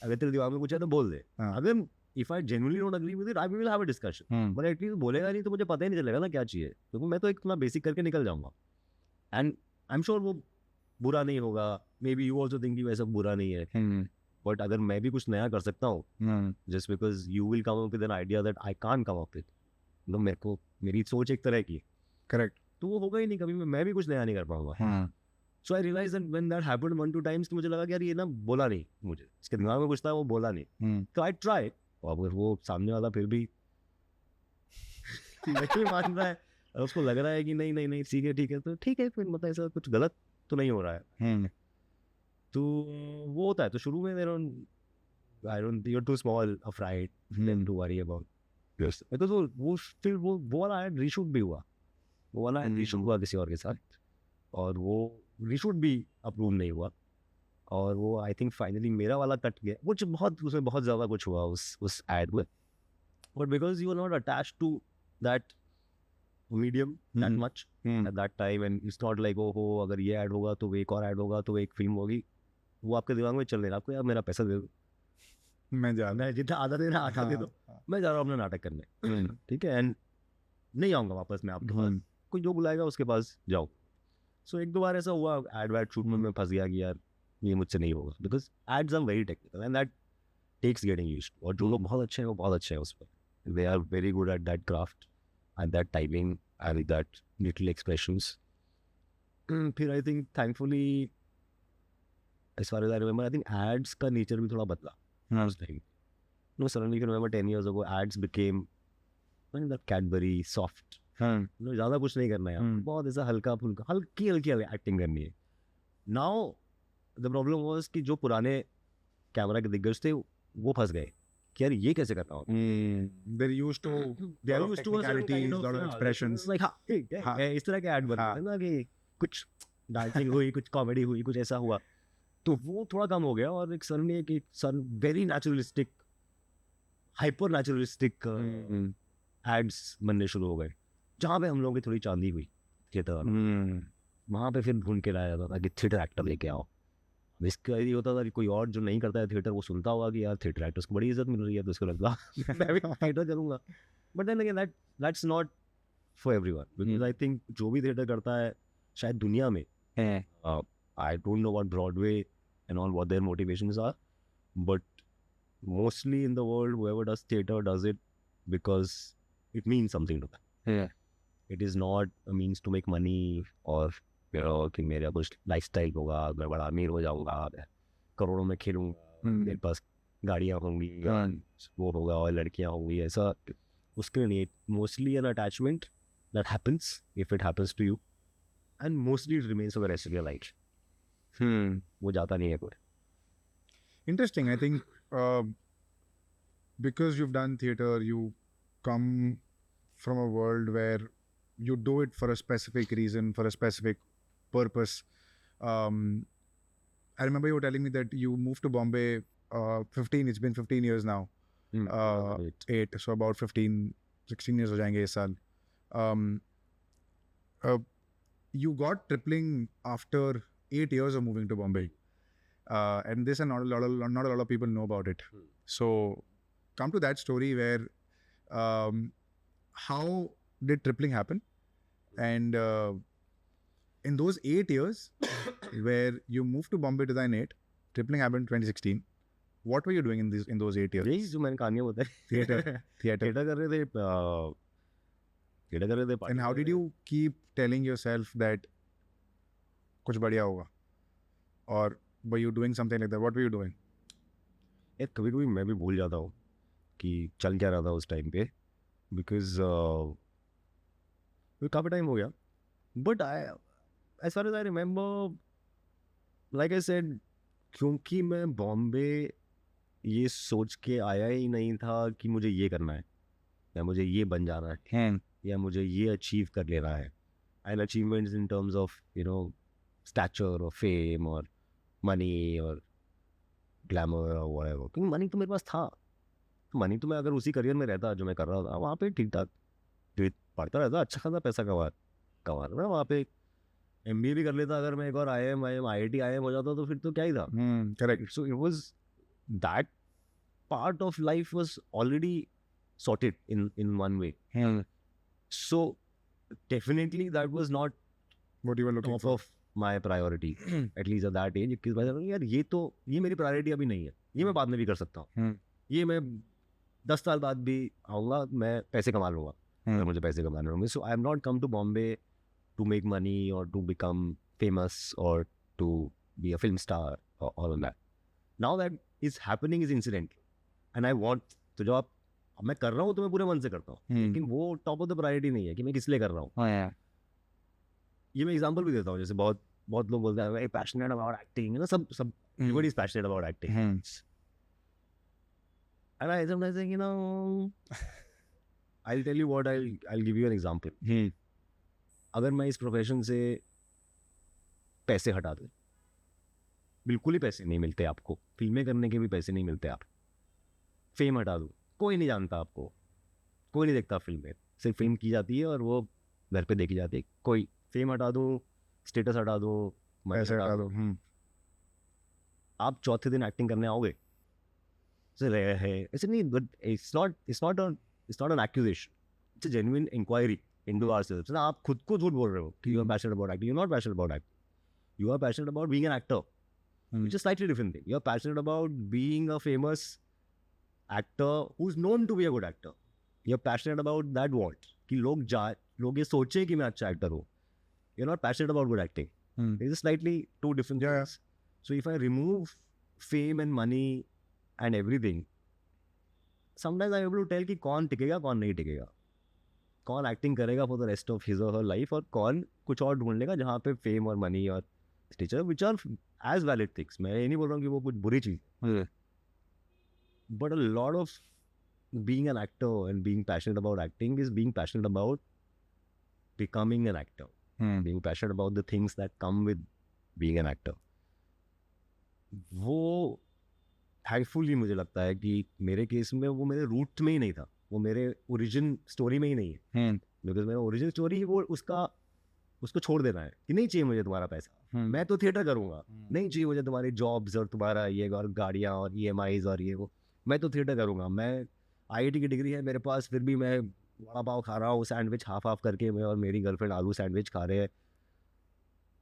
अगर तेरे दिमाग में कुछ है तो बोल दे. अगर if I genuinely don't agree with it, I will have a discussion. But at least बोलेगा नहीं तो मुझे पता ही नहीं चलेगा ना क्या चाहिए, क्योंकि मैं तो एक अपना बेसिक करके निकल जाऊंगा. And I'm sure वो बुरा नहीं होगा. Maybe you also think कि वैसा बुरा नहीं है. But अगर मैं भी कुछ नया कर सकता हूँ, just because you will come up with an idea that I can't come up with, तो मेरे को मेरी सोच एक तरह की है. Correct. तो वो होगा ही नहीं कभी, मैं भी कुछ नया नहीं कर पाऊंगा. So I realized that when that happened 1-2 times, तो मुझे लगा कि यार ये ना बोला नहीं, मुझे इसके दिमाग में कुछ था वो बोला नहीं. तो I try, और अगर वो सामने वाला फिर भी नहीं मान रहा है और उसको लग रहा है कि नहीं नहीं नहीं ठीक है तो ठीक है, फिर मतलब ऐसा कुछ गलत तो नहीं हो रहा है. तो वो होता है. तो शुरू में you're too small a fright them to worry about. Yes. तो वो फिर वो वाला रीशूट भी हुआ, वो वाला रीशूट हुआ किसी और के साथ, और वो रीशूट भी अप्रूव नहीं हुआ, और वो आई थिंक फाइनली मेरा वाला कट गया. कुछ बहुत उसमें बहुत ज़्यादा कुछ हुआ उस एड में, but because you are not attached to that medium that much at that time, and it's not like हो अगर ये ऐड होगा तो एक और ऐड होगा तो एक फिल्म होगी, वो आपके दिमाग में चल रहा है. आपको यार मेरा पैसा दे दो, मैं जितना आधा देना आधा दे दो, मैं जा रहा हूँ अपना नाटक करने. ठीक है, एंड नहीं आऊँगा वापस मैं आपके पास, कोई जो बुलाएगा उसके पास जाओ. सो एक दो बार ऐसा हुआ एड वैड शूट में मैं फंस गया कि यार ये मुझसे नहीं होगा, because ads are very technical and that takes getting used. और जो लोग बहुत अच्छे हैं वो बहुत अच्छे हैं उस पर, they are very good at that craft, at that timing, at that little expressions. फिर I think thankfully as far as I remember, I think ads का nature भी थोड़ा बदला. No, suddenly if you remember 10 years ago, ads became that Cadbury soft. No, ज़्यादा कुछ नहीं करना है, बहुत ऐसा हल्का फुल्का हल्की एक्टिंग करनी है. Now the problem was कि जो पुराने कैमरा के दिग्गज थे वो फंस गए कि यार ये कैसे करना होता है. They're used to technicalities, lot of expressions. Like हाँ इस तरह के ऐड बनते हैं ना कि कुछ डांसिंग हुई, कुछ कॉमेडी हुई, कुछ ऐसा हुआ, तो वो थोड़ा कम हो गया. और एक सन ने एक सन very naturalistic, hyper naturalistic ads बनने शुरू हो गए, जहाँ पे हम लोगों की थोड़ी चांदी हुई थिएटर. वहाँ पे फिर ढूंढ के लाया जाता था कि थिएटर एक्टर लेके आओ. इसका ये होता था कि कोई और जो नहीं करता है थिएटर, वो सुनता होगा कि यार थिएटर एक्टर्स को बड़ी इज्जत मिल रही है तो उसको लगता मैं भी थिएटर करूँगा. But then again that's not for everyone, because I think जो भी थिएटर करता है शायद दुनिया में, I don't know what Broadway and all what their motivations are, but mostly in the world whoever does theater does it because it means something to them. Yeah, it is not a means to make money or कि मेरा कुछ lifestyle होगा, मैं बड़ा अमीर हो जाऊंगा, करोड़ों में खेलूंगा, मेरे पास गाड़ियाँ होंगी, वो होगा और लड़कियाँ होंगी, ऐसा उसके लिए mostly an attachment that happens if it happens to you, and mostly it remains for the rest of your life. वो जाता नहीं है कोई. Interesting. I think because you've done theater, you come from a world where you do it for a specific reason, for a specific purpose. I remember you were telling me that you moved to Bombay 15, it's been 15 years now. 8, so about 16 years हो जाएंगे इस साल. You got tripling after 8 years of moving to Bombay, and this and not a lot of people know about it. So come to that story where how did tripling happen, and in those 8 years where you moved to Bombay 2008, tripling happened 2016. What were you doing in those 8 years? यही जो मैंने कहानियाँ बताई, theater कर रहे थे. And how did you keep telling yourself that कुछ बढ़िया होगा, or were you doing something like that? What were you doing? यार कभी कभी मैं भी भूल जाता हूँ कि चल क्या रहा था उस टाइम पे, बिकॉज काफ़ी टाइम हो गया. But as far as I remember, like I said, क्योंकि मैं बॉम्बे ये सोच के आया ही नहीं था कि मुझे ये करना है या मुझे ये बन जाना है या मुझे ये अचीव कर लेना है, and achievements in terms of stature or fame or money or glamour or whatever. क्योंकि मनी तो मेरे पास था. मनी तो मैं अगर उसी करियर में रहता जो मैं कर रहा था, वहाँ पे ठीक ठाक पढ़ता रहता, अच्छा खासा पैसा कमा रहा, वहाँ पे MBA भी कर लेता. अगर मैं एक और IIT IIM हो जाता तो फिर तो क्या ही था. Correct. So it was that part of life was already sorted in one way. So definitely that was not What you were looking top for. of my priority at least at that age. because मैं यार ये मेरी priority अभी नहीं है, ये मैं बाद में भी कर सकता हूँ, ये मैं 10 साल बाद भी आऊँगा, मैं पैसे कमा लूँगा अगर मुझे पैसे कमाने होंगे. So I am not come to Bombay to make money or to become famous or to be a film star or all of that. Now that is happening is incidental and I want, तो जो आप अब मैं कर रहा हूँ तो मैं पूरे मन से करता हूँ, लेकिन वो टॉप ऑफ द प्रायोरिटी नहीं है कि मैं किस लिए कर रहा हूँ. ये मैं एग्जांपल भी देता हूँ, जैसे बहुत बहुत लोग बोलते हैं पैशनेट अबाउट एक्टिंग, ना सब everybody is passionate about acting. And I sometimes think, I'll tell you what, I'll give you an example. अगर मैं इस प्रोफेशन से पैसे हटा दूँ, बिल्कुल ही पैसे नहीं मिलते आपको, फिल्में करने के भी पैसे नहीं मिलते, आप फेम हटा दूँ, कोई नहीं जानता आपको, कोई नहीं देखता फिल्में, सिर्फ फिल्म की जाती है और वो घर पे देखी जाती है, कोई फेम हटा दूँ, स्टेटस हटा दूँ, पैसे हटा दो, आप चौथे दिन एक्टिंग करने आओगे? ऐसे नहीं, but it's not an accusation, it's a genuine enquiry into ourselves. ना आप खुद को झूठ बोल रहे हो कि you are passionate about acting. You're not passionate about acting. You are passionate about being an actor, which is a slightly different thing. You are passionate about being a famous actor who's known to be a good actor. You're passionate about that want कि लोग ये सोचे कि मैं अच्छा actor हूँ. You're not passionate about good acting. It's slightly two different things. So if I remove fame and money and everything, sometimes I'm able to tell कि कौन टिकेगा कौन नहीं टिकेगा, कौन एक्टिंग करेगा for the rest of his और हर life, और कौन कुछ और ढूंढ लेगा जहाँ पे फेम और मनी और stature which are as valid things. मैं ये नहीं बोल रहा हूँ कि वो कुछ बुरी चीज़, but a lot of being an actor and being passionate about acting is being passionate about becoming an actor, being passionate about the things that come with being an actor. वो थैंकफुली मुझे लगता है कि मेरे case में वो मेरे root में ही नहीं था, वो मेरे ओरिजिन स्टोरी में ही नहीं है. बिकॉज मेरा ओरिजिन स्टोरी वो उसको छोड़ देना है कि नहीं चाहिए मुझे तुम्हारा पैसा, मैं तो थिएटर करूँगा, नहीं चाहिए मुझे तुम्हारी जॉब्स और तुम्हारा ये और गाड़ियाँ और EMIs और ये वो, मैं तो थिएटर करूँगा. मैं IIT की डिग्री है मेरे पास, फिर भी मैं वड़ा पाव खा रहा हूँ, सैंडविच हाफ करके, मैं और मेरी गर्लफ्रेंड आलू सैंडविच खा रहे हैं.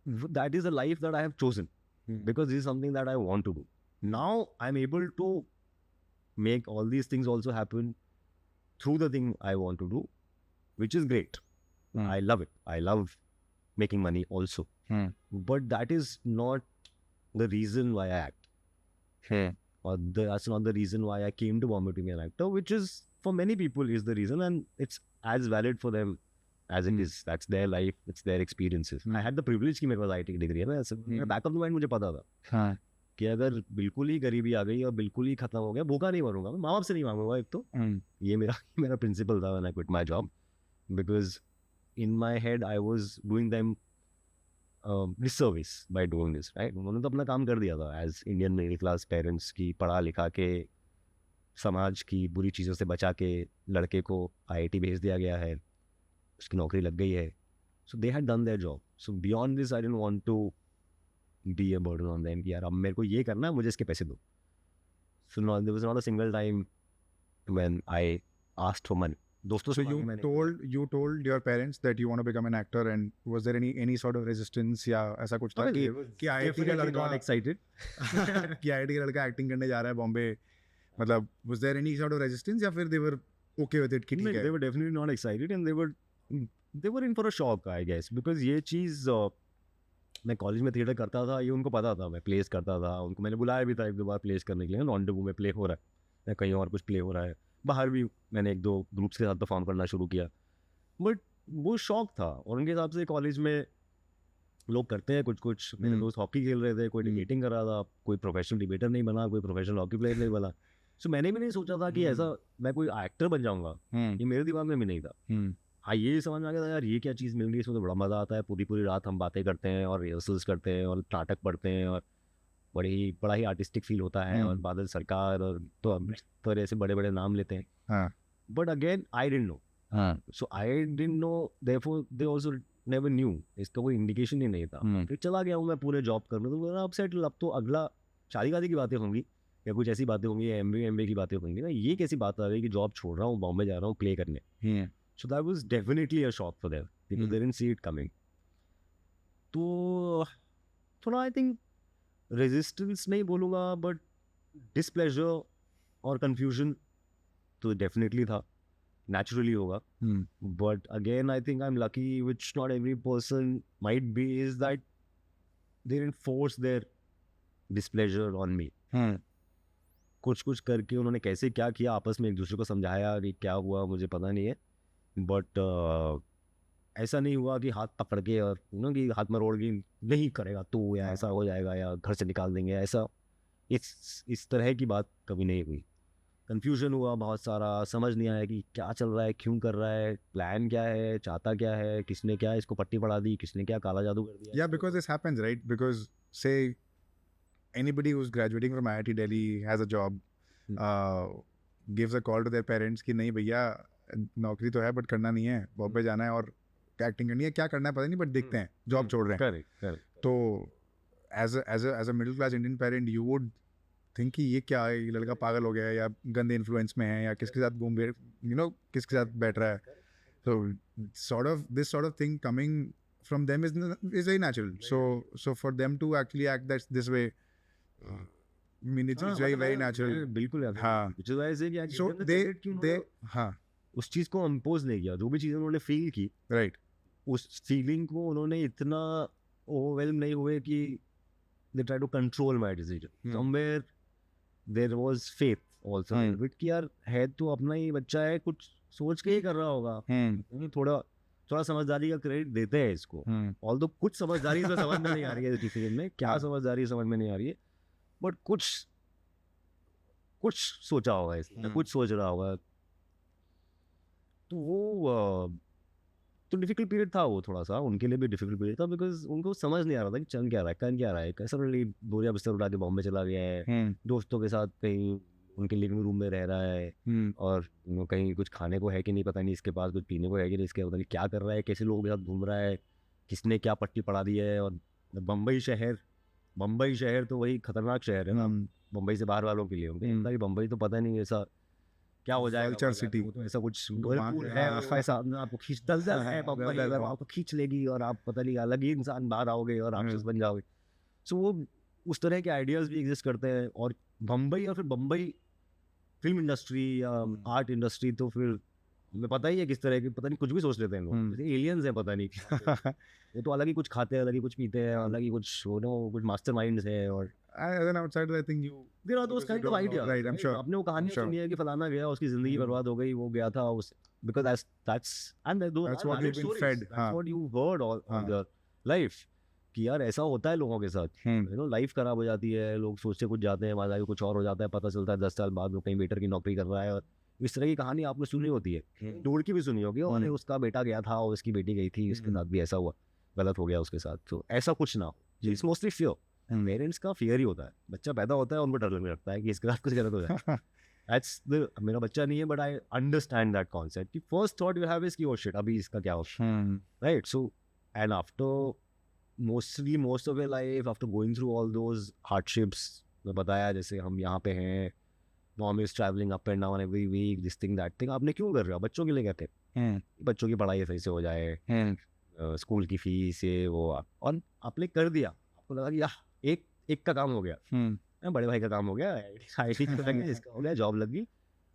That is the life that I have chosen because this is something that I want to do. Now I am able to make all these things also happen through the thing I want to do, which is great. I love it. I love making money also. But that is not the reason why I act. Or that's not the reason why I came to Bombay to be an actor, which is for many people is the reason, and it's as valid for them as it is. That's their life. It's their experiences. I had the privilege कि मेरे पास IIT की degree है ना, back of the mind मुझे पता था कि अगर बिल्कुल ही गरीबी आ गई और बिल्कुल ही खत्म हो गया, भूखा नहीं मरूंगा, मैं माँ बाप से नहीं मांगूंगा. एक तो ये मेरा प्रिंसिपल था when I quit my job, because in my head I was doing them disservice by doing this, right. उन्होंने तो अपना काम कर दिया था as Indian middle class parents की पढ़ा लिखा के समाज की बुरी चीज़ों से बचा के लड़के को IIT भेज दिया गया है, उसकी नौकरी लग गई है. So they had done their job. So beyond this I didn't want to be a burden on them कि यार अब मेरे को ये करना है, मुझे इसके पैसे दो. So there was not a single time when I asked for money. दोस्तों So you told your parents that you want to become an actor, and was there any sort of resistance या ऐसा कुछ था कि IIT का लड़का not excited कि IIT का लड़का एक्टिंग करने जा रहा है बॉम्बे, मतलब was there any sort of resistance या फिर they were okay with it कि ठीक है? They were definitely not excited and they were in for a shock, I guess, because ये चीज़ मैं कॉलेज में थिएटर करता था, ये उनको पता था, मैं प्लेस करता था, उनको मैंने बुलाया भी था 1-2 बार प्लेस करने के लिए. रॉन्डेवू में प्ले हो रहा है या कहीं और कुछ प्ले हो रहा है, बाहर भी मैंने 1-2 ग्रुप्स के साथ परफॉर्म करना शुरू किया. बट वो शौक था और उनके हिसाब से कॉलेज में लोग करते हैं कुछ. मेरे दोस्त हॉकी खेल रहे थे, कोई डिबेटिंग कर रहा था, कोई प्रोफेशनल डिबेटर नहीं बना, कोई प्रोफेशनल हॉकी प्लेयर नहीं बना. सो मैंने भी नहीं सोचा था कि ऐसा मैं कोई एक्टर बन जाऊँगा, ये मेरे दिमाग में भी नहीं था. हाँ, ये समझ में आ गया था यार ये क्या चीज़ मिल रही है, इसमें तो बड़ा मज़ा आता है, पूरी रात हम बातें करते हैं और रिहर्सल्स करते हैं और नाटक पढ़ते हैं और बड़ा ही आर्टिस्टिक फील होता है. और बादल सरकार और तो ऐसे बड़े नाम लेते हैं. But again I didn't no, so I didn't no, therefore they also never knew. इसका कोई इंडिकेशन ही नहीं था. फिर चला गया हूँ मैं पूरे जॉब करने, तो मेरा अब सेटल, अब तो अगला शादी की बातें होंगी, या कुछ ऐसी बातें होंगी, एमबीए की बातें होंगी ना, ये कैसी बात आ गई कि जॉब छोड़ रहा हूँ, बॉम्बे जा रहा हूँ प्ले करने. So that was definitely a shock for them. People didn't see it coming. तो थोड़ा आई थिंक रेजिस्टेंस नहीं बोलूँगा, बट डिसप्लेजर और कंफ्यूजन तो डेफिनेटली था, नेचुरली होगा. But again I think I am lucky, which not every person might be, is that they didn't force their displeasure on me. कुछ कुछ करके उन्होंने कैसे क्या किया, आपस में एक दूसरे को समझाया कि क्या हुआ मुझे पता नहीं है, बट ऐसा नहीं हुआ कि हाथ पकड़ के और कि हाथ मरोड़ के नहीं करेगा तो, या ऐसा हो जाएगा, या घर से निकाल देंगे, ऐसा इस तरह की बात कभी नहीं हुई. कंफ्यूजन हुआ बहुत सारा, समझ नहीं आया कि क्या चल रहा है, क्यों कर रहा है, प्लान क्या है, चाहता क्या है, किसने क्या इसको पट्टी पड़ा दी, किसने क्या काला जादू कर दिया. Yeah, because this happens, right? Because say anybody who's graduating from IIT Delhi has a job, gives a call to their parents कि नहीं भैया नौकरी तो है बट करना नहीं है, बॉम्बे जाना है और एक्टिंग करनी है, क्या करना है पता नहीं बट देखते हैं, जॉब छोड़ रहे हैं. करेक्ट. तो as a middle class Indian parent you would think कि ये क्या है, ये लड़का पागल हो गया है या गंदे इन्फ्लुएंस में है या किसके साथ घूम किसके साथ बैठ रहा है. So this sort of thing coming from them is very natural. So for them to actually act this way, I mean it's very natural. बिल्कुल यार. हाँ. Which is why I say कि So they हाँ उस चीज़ को impose नहीं किया, जो भी चीज़ उन्होंने फील की, right. उस फीलिंग को उन्होंने इतना ओवरवेल्म नहीं हुए कि they try to control my decision. Somewhere there was faith also with कि यार है तो अपना ही बच्चा है, कुछ सोच के ही कर रहा होगा. थोड़ा समझदारी का क्रेडिट देते हैं इसको, ऑल्दो कुछ समझदारी तो समझ में नहीं आ रही है डिसीजन में, क्या समझदारी समझ में नहीं आ रही है, बट कुछ सोचा होगा इसने, कुछ सोच रहा होगा. तो वो तो डिफिकल्ट पीरियड था वो, थोड़ा सा उनके लिए भी डिफिकल्ट पीरियड था, बिकॉज उनको समझ नहीं आ रहा था कि चल क्या रहा है, कर क्या रहा है. कैसा बोरिया बिस्तर उठा के बॉम्बे चला गया है, दोस्तों के साथ कहीं उनके लिविंग रूम में रह रहा है, और कहीं कुछ खाने को है कि नहीं पता नहीं, इसके पास कुछ पीने को है कि नहीं, इसके पता नहीं क्या कर रहा है, कैसे लोगों के साथ घूम रहा है, किसने क्या पट्टी पड़ा दी है. और बम्बई शहर तो वही खतरनाक शहर है ना, बम्बई से बाहर वालों के लिए. बम्बई तो पता नहीं ऐसा क्या हो जाएगा, कल्चर सिटी, तो ऐसा कुछ है, ऐसा आपको आपको खींच लेगी और आप पता नहीं अलग ही इंसान बाहर आओगे और राक्षस बन जाओगे. सो वो उस तरह के आइडियाज भी एग्जिस्ट करते हैं. और बम्बई, और फिर बम्बई फिल्म इंडस्ट्री या आर्ट इंडस्ट्री, तो फिर हमें पता ही है किस तरह की, पता नहीं कुछ भी सोच लेते हैं लोग, एलियंस हैं पता नहीं. वो तो अलग ही कुछ खाते हैं, अलग ही कुछ पीते हैं, अलग ही कुछ कुछ मास्टरमाइंड्स हैं. और as an outsider I think there are those kind of ideas, right? I'm sure आपने वो कहानी सुनी है कि फलाना गया, उसकी जिंदगी बर्बाद हो गई, वो गया था उस, because that's what we've been fed. That's what you heard all your life, कि यार ऐसा होता है लोगों के साथ, लाइफ खराब हो जाती है, लोग सोचते कुछ जाते हैं, वहाँ जाके कुछ और हो जाता है, पता चलता है 10 साल बाद वो कहीं वेटर की नौकरी कर रहा है. और इस तरह की कहानी आपने सुनी होती है, दूर की भी सुनी होगी, और उसका बेटा गया था और उसकी बेटी गई थी, उसके साथ भी ऐसा हुआ, गलत हो गया उसके साथ. तो ऐसा कुछ ना हो, इट्स मोस्टली फियर. पेरेंट्स का फियर ही होता है, बच्चा पैदा होता है उनको डर लगने लगता है कि इसके साथ कुछ गलत हो जाए. That's मेरा बच्चा नहीं है, but I understand that concept कि first thought you have is कि ओ शिट, अभी इसका क्या हो, right. So and after most of your life, after going through all those hardships, मैं बताया जैसे हम यहाँ पे हैं, mom is traveling up and down every week, this thing that thing, आपने क्यों कर रहे हो, बच्चों के लिए कहते हैं, बच्चों की पढ़ाई सही से हो जाए, स्कूल की फीस ये वो, और आपने कर दिया, आपको लगा कि यार एक का काम हो गया, बड़े भाई का काम हो गया, IIT इसका हो गया, जॉब लग गई,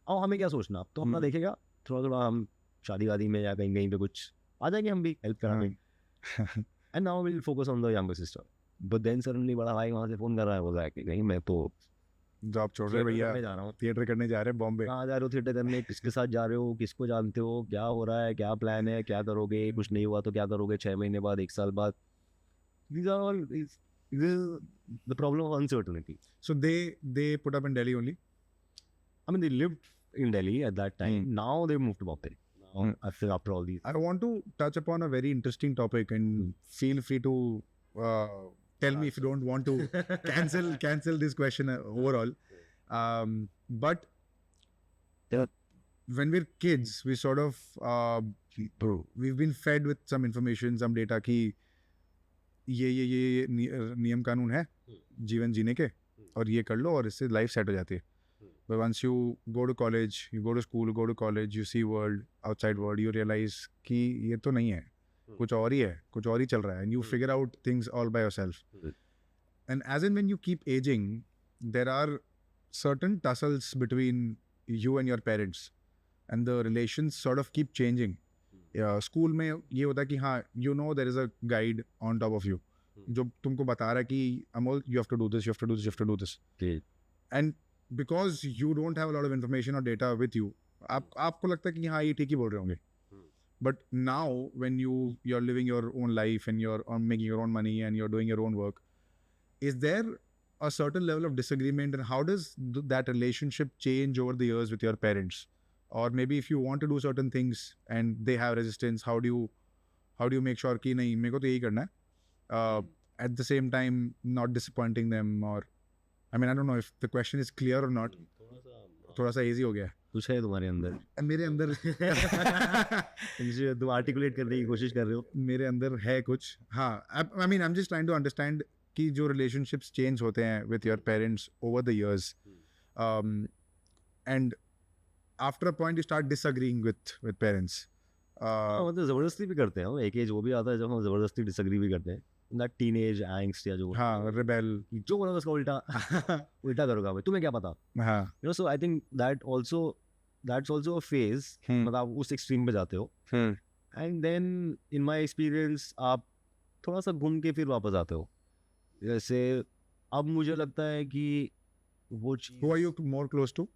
और हमें क्या सोचना, अब तो अपना देखेगा, थोड़ा हम शादी वादी में या कहीं कहीं पे कुछ आ जाएंगे, हम भी हेल्प कराएंगे. And now we'll focus on the younger sister. But then suddenly बड़ा भाई वहाँ से फोन कर रहा है, बोल रहा है कि नहीं मैं तो जॉब छोड़ रहे भैया, जा रहा हूँ, थिएटर करने जा रहे हैं बॉम्बे. कहाँ जा रहे हो थिएटर करने, किसके साथ जा रहे हो, किसको जानते हो, क्या हो रहा है, क्या प्लान है, क्या करोगे, कुछ नहीं हुआ तो क्या करोगे 6 महीने बाद, 1 साल बाद. These are all the problem of uncertainty. So they put up in Delhi only? I mean, they lived in Delhi at that time. Now they moved to Bombay. After all these, I want to touch upon a very interesting topic, and feel free to tell me if you don't want to cancel this question overall. But when we're kids, we sort of we've been fed with some information, some data कि ये नियम कानून है जीवन जीने के, और ये कर लो और इससे लाइफ सेट हो जाती है. But once you go to college, you go to school, you go to college, you see world, outside world, you realize कि ये तो नहीं है, कुछ और ही है, कुछ और ही चल रहा है, and you figure out things all by yourself. And as in when you keep aging, there are certain tussles between you and your parents, and the relations sort of keep changing. School में ये होता है कि हाँ, you know there is a guide on top of you, जो तुमको बता रहा है कि Amol, you have to do this, you have to do this, you have to do this. And because you don't have a lot of information or data with you, आपको लगता है कि हाँ ये ठीक ही बोल रहे होंगे. But now when you're living your own life and you're making your own money and you're doing your own work, is there a certain level of disagreement, and how does that relationship change over the years with your parents? Or maybe if you want to do certain things and they have resistance, how do you make sure कि नहीं मेरे को तो यही करना है, at the same time not disappointing them? Or I mean, I don't know if the question is clear or not. थोड़ा सा easy हो गया. कुछ है तुम्हारे अंदर? मेरे अंदर तुम आर्टिकुलेट करने की कोशिश कर रहे हो. मेरे अंदर है कुछ. हाँ, I mean, I'm just trying to understand कि जो relationships change होते हैं with your parents over the years, and after a point you start disagreeing with parents. मतलब जबरदस्ती भी करते हैं हम. एक एज वो भी आता है जब हम जबरदस्ती डिसएग्री भी करते हैं. That teenage angst या जो rebel, जो बोला उसका उल्टा करूँगा मैं, तुम्हें क्या पता. You know, so I think that's also a phase. मतलब आप उस एक्सट्रीम पे जाते हो, and then in my experience आप थोड़ा सा घूम के फिर वापस आते हो. जैसे अब मुझे लगता है कि वो चीज़, who are you more close to?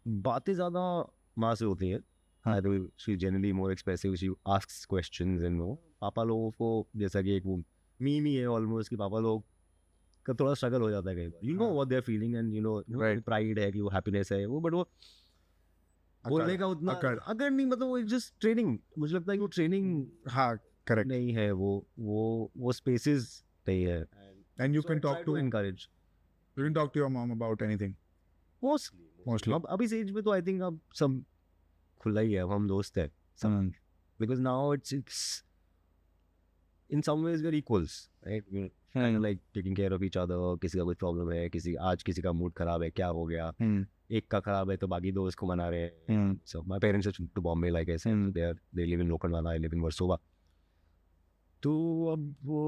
बातें ज़्यादा माँ से होती हैं. She generally more expressive. She asks questions and वो पापा लोगों को जैसा कि एक वो मीम ही है ऑलमोस्ट कि पापा लोग का थोड़ा स्ट्रगल हो जाता है कई बार. You know what they're feeling and you know pride है कि वो हैप्पीनेस है वो, बट वो बोलने का उतना अगर नहीं, मतलब वो जस्ट ट्रेनिंग, मुझे लगता है कि वो ट्रेनिंग करेक्ट नहीं है, वो स्पेसेस नहीं है. And you can talk to encourage. You can talk to your mom about anything. Mostly. अब इस एज में तो आई थिंक अब सब खुला ही है, हम दोस्त हैं सब. Because now it's in some ways we're equals, right? We're kind of like taking care of each other. किसी का कुछ प्रॉब्लम है, आज किसी का मूड खराब है, क्या हो गया, एक का खराब है तो बाकी दोस्त को मना रहे हैं. So my parents are to Bombay, like I said. They live in Lokhandwala, I live in Versova. तो अब वो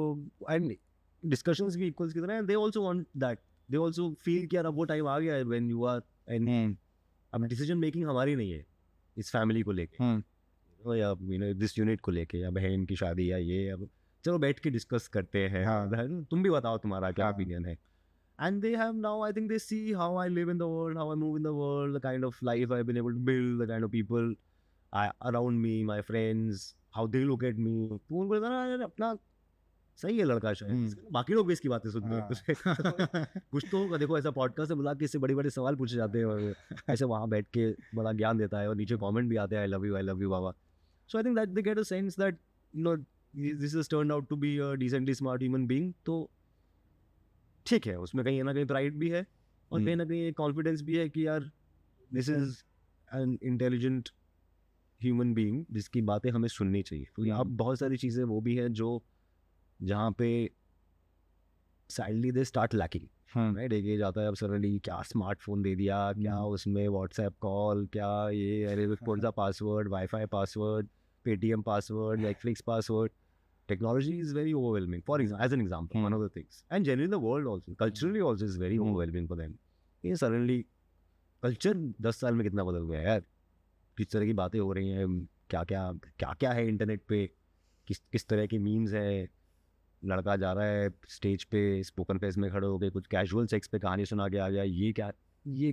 and discussions भी equals की तरह, and they also want that. They also feel कि यार अब वो टाइम आ गया है when you are, and अब डिसीजन मेकिंग हमारी नहीं है इस फैमिली को लेके, या you know दिस यूनिट को लेके, या बहन की शादी या ये, अब चलो बैठ के डिस्कस करते हैं. तुम भी बताओ तुम्हारा क्या ओपिनियन है. And they have now, I think they see how I live in the world, how I move in the world, the kind of life I've been able to build, the kind of people around me, my friends, how they look at me. तो उनको लगता है ना अपना सही है लड़का शायद, बाकी लोग भी इसकी बातें सुनते हैं. कुछ तो देखो ऐसा पॉडकास्ट से बुला के इससे बड़े बड़े सवाल पूछे जाते हैं और ऐसे वहाँ बैठ के बड़ा ज्ञान देता है और नीचे कमेंट भी आते हैं, I love you baba. So I think that they get a sense that you know this is turn out to be a decently smart human being. तो ठीक है, उसमें कहीं ना कहीं प्राइड भी है और कहीं ना कहीं कॉन्फिडेंस भी है कि यार this is an intelligent human being जिसकी बातें हमें सुननी चाहिए. तो यहाँ बहुत सारी चीज़ें वो भी हैं जो जहाँ पे sadly they start lacking, right. एक एज आता है अब सडनली क्या स्मार्टफोन दे दिया, क्या उसमें व्हाट्सएप कॉल, क्या ये अरे कौन सा password, wifi password, Paytm password, Netflix password. Technology is very overwhelming. For example, as an example, one of the things, and generally the world also, culturally also is very overwhelming for them. ये suddenly culture 10 साल में कितना बदल गया है यार. किस तरह की बातें हो रही हैं, क्या है इंटरनेट पे, किस तरह की मीम्स है. लड़का जा रहा है स्टेज पे स्पोकन फेस में खड़े होकर कुछ कैजुअल सेक्स पे कहानी सुना के आ गया, ये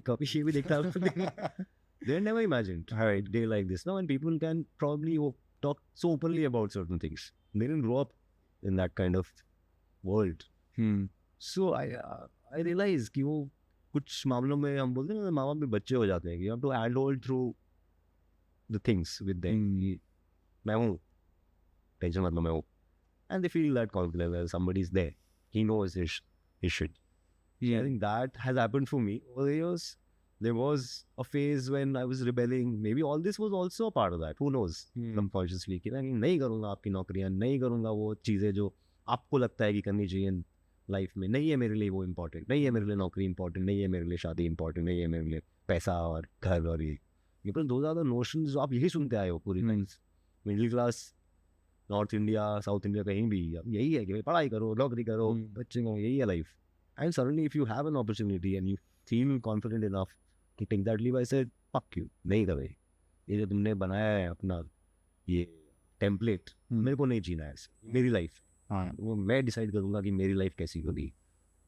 कभी ये भी देखता है. They never imagined a day like this now, and people can probably talk so openly about certain things. They didn't grow up in that kind of world. So I realize कि वो कुछ मामलों में हम बोलते हैं ना माँ बाप भी बच्चे हो जाते हैं कि you have to handhold through the things with them. मैं हूँ, टेंशन मत लो मैं हूँ. And they feel that confidence that somebody is there. He knows his shit. I think that has happened for me over the years. There was a phase when I was rebelling. Maybe all this was also a part of that. Who knows? Subconsciously कि नहीं करूँगा आपकी नौकरियाँ, नहीं करूँगा वो चीज़ें जो आपको लगता है कि करनी चाहिए. लाइफ में, नहीं है मेरे लिए वो इम्पोर्टेंट, नहीं है मेरे लिए नौकरी इम्पोर्टेंट, नहीं है मेरे लिए शादी इम्पोर्टेंट, नहीं है मेरे लिए पैसा और घर और ये पर दो ज़्यादा नोशन जो आप यही सुनते आए हो पूरी middle class north India south India कहीं भी, अब यही है कि भाई पढ़ाई करो, नौकरी करो, बच्चे को, यही है life. And suddenly if you have an opportunity and you feel confident enough to take that leave, I said fuck you, नहीं कर भाई, ये जो तुमने बनाया है अपना ये टेम्पलेट, मेरे को नहीं जीना है ऐसे, मेरी लाइफ, हाँ वो मैं डिसाइड करूंगा कि मेरी लाइफ कैसी होगी.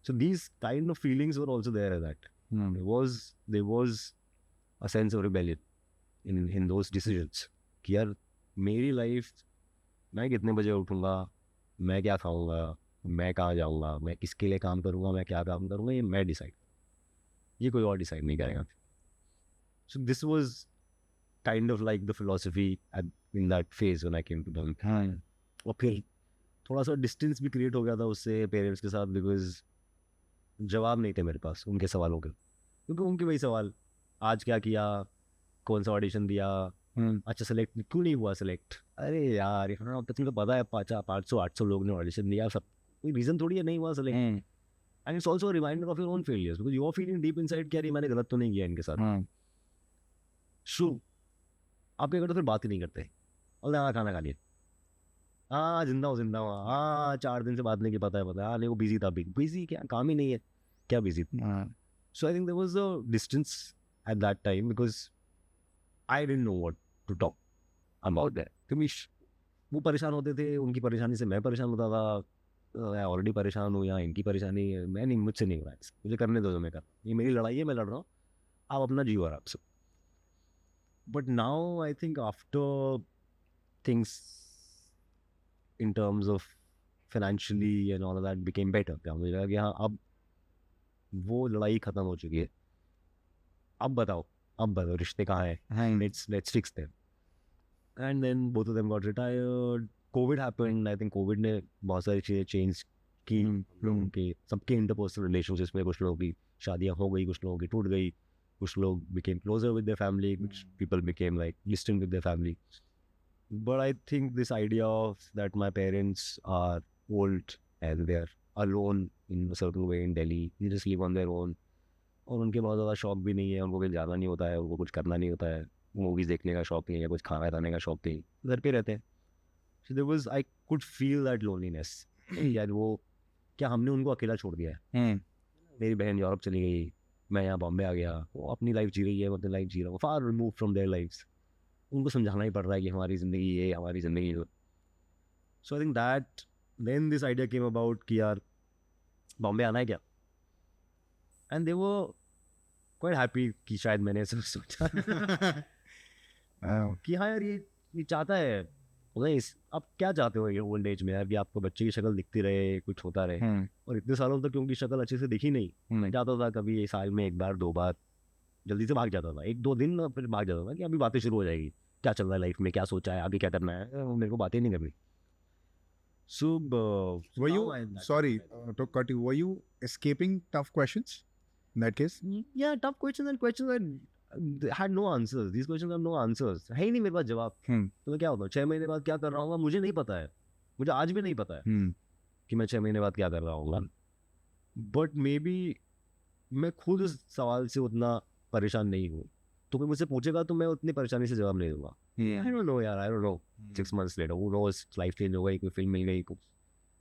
So these kind of feelings were also there at that. there was a sense of rebellion in those decisions कि यार मेरी लाइफ, मैं कितने बजे उठूंगा, मैं क्या खाऊंगा, मैं कहाँ जाऊंगा, मैं किसके लिए काम करूंगा, मैं क्या काम करूंगा, ये मैं डिसाइड, ये कोई और डिसाइड नहीं करेगा. So this was kind of like the philosophy in that phase when I came to done. और फिर थोड़ा सा डिस्टेंस भी क्रिएट हो गया था उससे पेरेंट्स के साथ, बिकॉज जवाब नहीं थे मेरे पास उनके सवालों के, क्योंकि उनके वही सवाल, आज क्या किया, कौन सा ऑडिशन दिया, अच्छा सेलेक्ट क्यों नहीं हुआ सेलेक्ट, अरे यार यहाँ तो तुमको पता है 500-800 लोग ने ऑडिशन दिया, सब कोई रीज़न थोड़ी है नहीं हुआ select. And it's also reminder of your own failures, because you are feeling deep inside कि यार मैंने गलत तो नहीं किया इनके साथ. शू आप क्या करते, फिर बात ही नहीं करते, और हाँ खाना खा लिया, हाँ जिंदा हूँ, हाँ 4 दिन से बात नहीं की, पता है हाँ नहीं वो बिजी था, बिजी क्या, काम ही नहीं है क्या busy. So I think there was a distance at that time because I didn't know what to talk about that. क्योंकि वो परेशान होते थे, उनकी परेशानी से मैं परेशान होता था, मैं ऑलरेडी परेशान हूँ, यहाँ इनकी परेशानी है, मैं नहीं, मुझसे नहीं हो रहा है, मुझे करने दो जो मैं कर रहा हूँ, ये मेरी लड़ाई है, मैं लड़ रहा हूँ, आप अपना जियो आराम से. But now I think after things in terms of financially and all of that became better, क्या मुझे लगा कि हाँ अब वो लड़ाई खत्म हो चुकी है, अब बताओ रिश्ते कहाँ हैं, let's fix them. And then both of them got retired. COVID happened. I think COVID ने बहुत सारी चीज़ें चेंज की लोगों के, सबके इंटरपर्सनल रिलेशनशिप्स में. कुछ लोगों की शादियाँ हो गई, कुछ लोगों की टूट गई, कुछ लोग became closer with their family, कुछ people became like distant with their family. But I think this idea of that my parents are old and they're alone in a certain way in Delhi, they just live on their own, और उनके बहुत ज़्यादा शौक भी नहीं है, उनको कहीं जाना नहीं होता है, उनको कुछ करना नहीं होता है, मूवीज़ देखने का शौक नहीं है, कुछ खाना खाने का शौक नहीं, घर पे रहते हैं. So there was, I could feel that loneliness. यार वो क्या हमने उनको अकेला छोड़ दिया है. मेरी बहन यूरोप चली गई, मैं यहाँ बॉम्बे आ गया, वो अपनी लाइफ जी रही है, मैं अपनी लाइफ जी रहा हूँ, फार रिमूव फ्रॉम देयर लाइफ्स. उनको समझाना ही पड़ रहा है कि हमारी ज़िंदगी ये, हमारी ज़िंदगी. So I think that then this idea came about कि यार बॉम्बे आना है क्या. And they were quite happy कि शायद मैंने ऐसा सोचा कि हाँ यार ये चाहता है, आप क्या चाहते हो ये ओल्ड एज में यार, कि आपको बच्चे की शक्ल दिखती रहे, कुछ होता रहे. और इतने सालों तक क्योंकि शक्ल अच्छे से दिखी नहीं, जाता था कभी साल में 1 बार 2 बार, जल्दी से भाग जाता था, 1-2 दिन फिर भाग जाता था कि अभी बातें शुरू हो जाएगी, क्या चल रहा है लाइफ में, क्या सोचा है, आगे क्या करना है, मेरे को बातें नहीं करनी. So were you sorry to cut you, were you escaping tough questions in that case? Yeah, tough questions and questions that had no answers. These questions have no answers. है ही नहीं मेरे पास जवाब. तो मैं क्या होता हूँ 6 महीने बाद क्या कर रहा हूँ मुझे नहीं पता है, मुझे आज भी नहीं पता है कि मैं 6 महीने बाद क्या कर रहा हूँ. बट मे बी मैं खुद उस सवाल से उतना परेशान नहीं हूँ, तो कोई मुझसे पूछेगा तो मैं उतनी परेशानी से जवाब नहीं दूंगा. I don't know यार, I don't know. 6 months later, who knows, life change हो गई, कोई फिल्म मिल गई, कुछ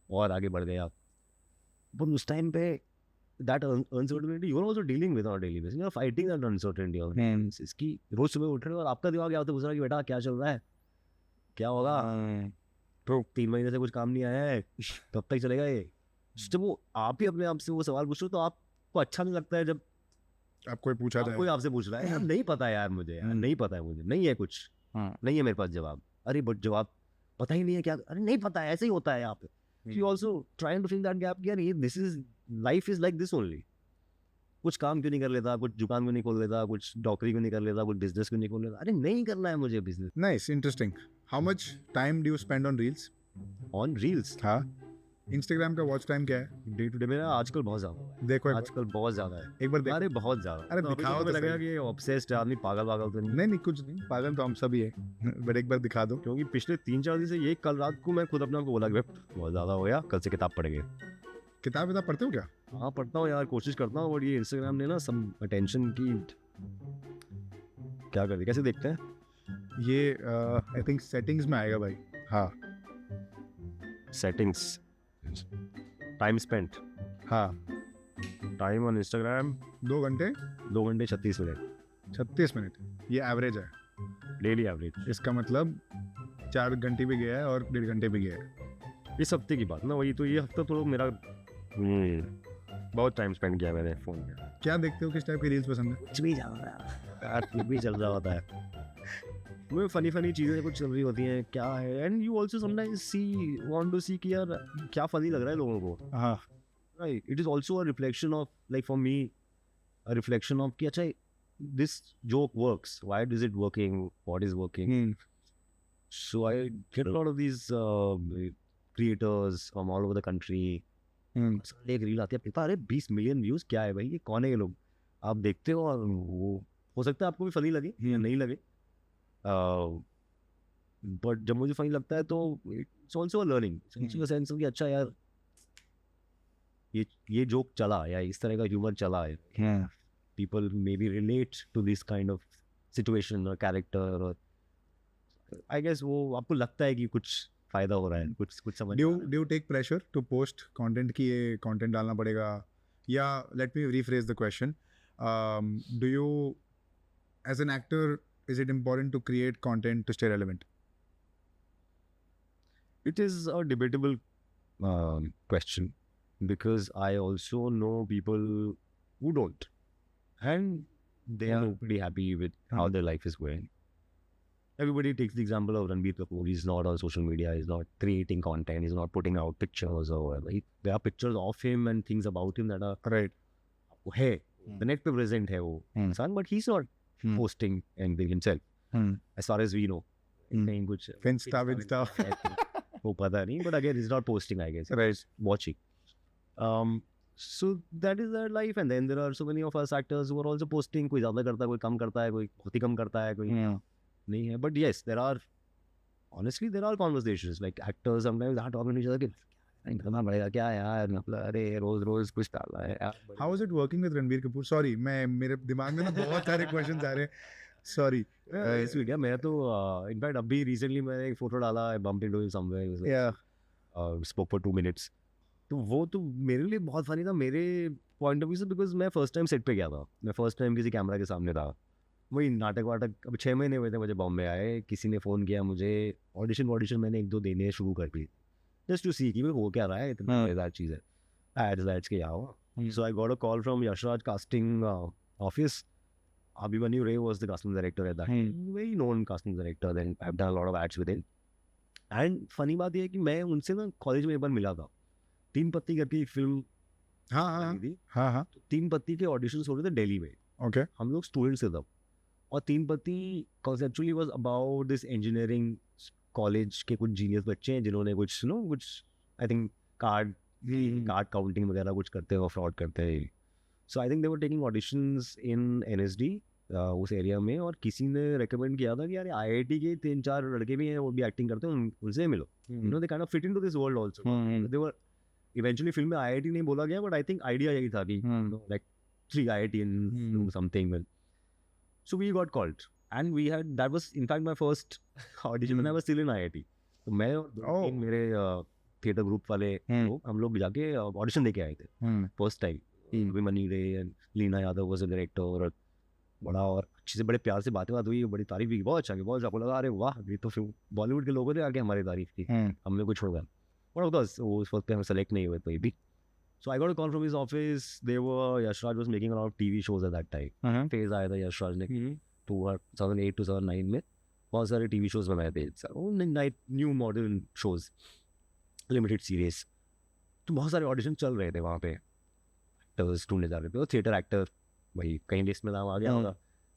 और आगे बढ़ गया. बट उस टाइम पे that uncertainty you are also dealing with on a daily basis. You are fighting that uncertainty. इसकी रोज सुबह उठ रहे हो और आपका दिमाग क्या होता है, पूछ रहा है कि बेटा क्या चल रहा है, क्या होगा, तो 3 महीने से कुछ काम नहीं आया है, कब तक चलेगा ये. जब वो आप ही अपने आप से वो सवाल पूछ रहे हो तो आपको अच्छा नहीं लगता है जब आपको पूछा था, कोई आपसे पूछ रहा है यार नहीं पता है यार मुझे, यार नहीं पता है मुझे, नहीं है कुछ, नहीं है मेरे पास जवाब. अरे बट जवाब पता ही नहीं है क्या, अरे नहीं पता है, ऐसे ही होता है यहाँ पे. You also trying to fill that gap, यार ये this is life is like this only. कुछ काम क्यों नहीं कर लेता, कुछ दुकान क्यों नहीं खोल लेता, कुछ नौकरी क्यों नहीं कर लेता, कुछ बिजनेस क्यों नहीं खोल लेता. अरे नहीं करना है मुझे business. Nice, interesting. How much time do you spend on reels? On reels? हाँ. Instagram का वॉच टाइम क्या है? डे टू डे मेरा आजकल बहुत ज़्यादा है. देखो आजकल बहुत ज़्यादा है. एक बार अरे बहुत ज़्यादा. अरे दिखाओ तो लगेगा कि ऑब्सेस्ड आदमी पागल तो नहीं कुछ नहीं, पागल तो हम सभी है, बट एक बार दिखा दो. क्योंकि पिछले 3-4 दिन से ये कल रात को मैं खुद अपने आप को बोला कि बहुत ज़्यादा हो गया, कल से किताब पढ़ेंगे. किताब विताब पढ़ते हो क्या? हाँ पढ़ता हूँ यार, कोशिश करता हूँ, और ये इंस्टाग्राम ने ना सम अटेंशन की क्या कर दी, कैसे देखते हैं? ये आई थिंक सेटिंग्स में आएगा भाई. हाँ सेटिंग्स, टाइम स्पेंट, हाँ, टाइम ऑन इंस्टाग्राम 2 घंटे 2 घंटे 36 मिनट 36 मिनट. ये एवरेज है. डेली एवरेज, इसका मतलब 4 घंटे भी गया है और 1.5 घंटे भी गया है. इस हफ्ते की बात ना, वही तो ये हफ्ता थोड़ा मेरा बहुत टाइम स्पेंड किया मैंने फ़ोन में. क्या देखते हो? किस टाइप की रील्स पसंद है? कुछ भी चल रहा है यार, कुछ भी चल रहा होता है, वो फनी चीज़ें कुछ चल रही होती हैं, क्या है, and you also sometimes see want to see कि यार क्या फनी लग रहा है लोगों को. हाँ. Right, it is also a reflection of, like for me, a reflection of कि अच्छा this joke works, why is it working, what is working. So I get a lot of these creators from all over the country. एक reel आती है, पता अरे 20 million views, क्या है भाई, ये कौन है ये लोग, आप देखते हो, और वो हो सकता है आपको भी फनी लगे या नहीं लगे, बट जब मुझे फनी लगता है तो it's also a learning sense कि अच्छा यार ये जोक चला, या इस तरह का ह्यूमर चला है, people maybe relate to this kind of situation or character, or I guess वो आपको लगता है कि कुछ फायदा हो रहा है, कुछ समझ. Do you take pressure to post content कि ये content डालना पड़ेगा? या let me rephrase the question. Do you, as an actor, is it important to create content to stay relevant? It is a debatable question, because I also know people who don't, and they are pretty happy with how their life is going. Everybody takes the example of Ranbir Kapoor. He's not on social media, he's not creating content, he's not putting out pictures or whatever. There are pictures of him and things about him that are Right. Hey, the net पे present है वो इंसान, but he's not posting anything himself, as far as we know. कहीं कुछ Finsta. वो पता नहीं, but again, he's not posting, I guess. Right. Watching. So that is their life, and then there are so many of us actors who are also posting. कोई ज़्यादा करता है, कोई कम करता है, कोई बहुत ही कम करता है, कोई नहीं है. But yes, there are conversations, like actors sometimes are talking to each other कि करना पड़ेगा क्या यार, मतलब अरे रोज कुछ डालना है यार. How is it working with Ranbir Kapoor? Sorry, मेरे दिमाग में ना बहुत सारे questions आ रहे हैं. Sorry. इसमें क्या, मैं तो इनफैक्ट अभी रिसेंटली मैंने एक फोटो डाला, bump into him somewhere, Yeah. Spoke for 2 minutes. तो वो तो मेरे लिए बहुत फनी था, मेरे पॉइंट ऑफ व्यू से, बिकॉज मैं फर्स्ट टाइम सेट पे गया था, मैं फर्स्ट टाइम किसी कैमरा के सामने था, वही नाटक वाटक, अब 6 महीने हुए थे मुझे बॉम्बे आए, किसी ने फ़ोन किया मुझे, ऑडिशन मैंने 1-2 देने शुरू कर दी, जस्ट टू सी कि भाई हो क्या रहा है, इतना मज़ेदार चीज़ है, एड्स के यहाँ हुआ. So I got a call from Yashraj casting office. Abhimanyu Ray was the casting director at that time. Very known casting director. Then I've done a lot of ads with him. And funny बात ये है कि मैं उनसे ना college में एक बार मिला था. 3 पत्ती करके एक फिल्म थी. हाँ. तो 3 पत्ती के ऑडिशंस हो रहे थे दिल्ली में. Okay. हम लोग स्टूडेंट्स थे तब. और 3 पत्ती conceptually was about this engineering college के कुछ जीनियस बच्चे हैं जिन्होंने कुछ आई थिंक कार्ड काउंटिंग वगैरह कुछ करते हैं और फ्रॉड करते हैं. So I think they were taking auditions in NSD उस एरिया में, और किसी ने रेकमेंड किया था कि यार IIT के 3-4 लड़के भी हैं, वो भी एक्टिंग करते हैं, उनसे मिलो. You know they kind of fit into this world also. They were eventually film में IIT नहीं बोला गया, बट आई थिंक आइडिया यही था कि like 3 IIT in something. So we got called and we had, that was in fact my first audition when I was still in IIT. तो मैं और मेरे थिएटर ग्रुप वाले लोग, हम लोग जाके ऑडिशन देके आए थे first time. Abhimanyu Ray and Leena Yadav was the director, और बड़ा और अच्छे से बड़े प्यार से बात हुई, बड़ी तारीफ की, बहुत अच्छा, बहुत आपको लगा अरे वाह, ये तो फिर बॉलीवुड के लोगों ने आके हमारी तारीफ की, हमने कुछ छोड़ गया. बट बस वो उस वक्त हम सेलेक्ट नहीं हुए कोई भी. So I got a call from his office. They were Yashraj was making a lot of TV shows at that time. Phase आया था यशराज ने 2008-2009 में, बहुत सारे TV shows बनाए थे, night new modern shows, limited series. तो बहुत सारे ऑडिशन चल रहे थे वहाँ पे, एक्टर्स ढूंढे जा रहे थे, और थिएटर एक्टर वही कहीं लिस्ट में नाम आ गया होगा.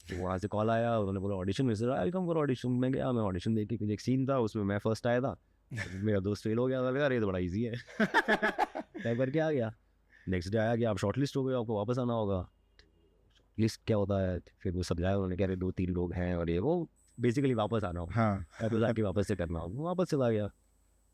तो वहाँ से कॉल आया, उन्होंने बोला ऑडिशन में, sir I come for audition. मैं गया, मैं ऑडिशन दे के, कुछ एक सीन था उसमें मैं फर्स्ट आया था, मेरा दोस्त फेल हो गया था, लगा अरे तो बड़ा ईजी है. टाइप करके आ गया. नेक्स्ट डे आया कि आप शॉर्ट लिस्ट हो गए, आपको वापस आना होगा. लिस्ट क्या होता है, फिर वो सब जाए, उन्होंने कह रहे 2-3 लोग हैं, और ये वो बेसिकली वापस आना होगा, तो जाके वापस से करना होगा. वापस चला गया.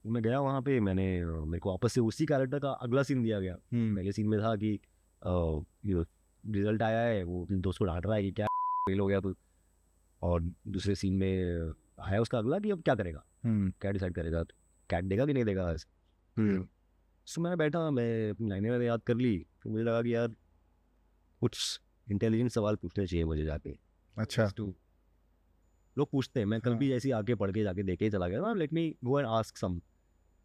मैं गया वहाँ पे, मेरे को वापस से उसी कैरेक्टर का अगला सीन दिया गया। पहले सीन में था कि रिजल्ट आया है, वो अपने दोस्त को डांट रहा है कि क्या फेल हो गया तू, और दूसरे सीन में आया उसका अगला कि अब क्या करेगा, क्या डिसाइड करेगा, कैट देगा कि नहीं देगा। सो मैं बैठा, मैं अपनी लाइनें मैंने याद कर ली, तो मुझे लगा कि यार कुछ इंटेलिजेंट सवाल पूछने चाहिए मुझे जाके। अच्छा। लोग पूछते हैं, मैं कल भी ऐसे आके पढ़ के जाके देखे ही चला गया, let me go and ask some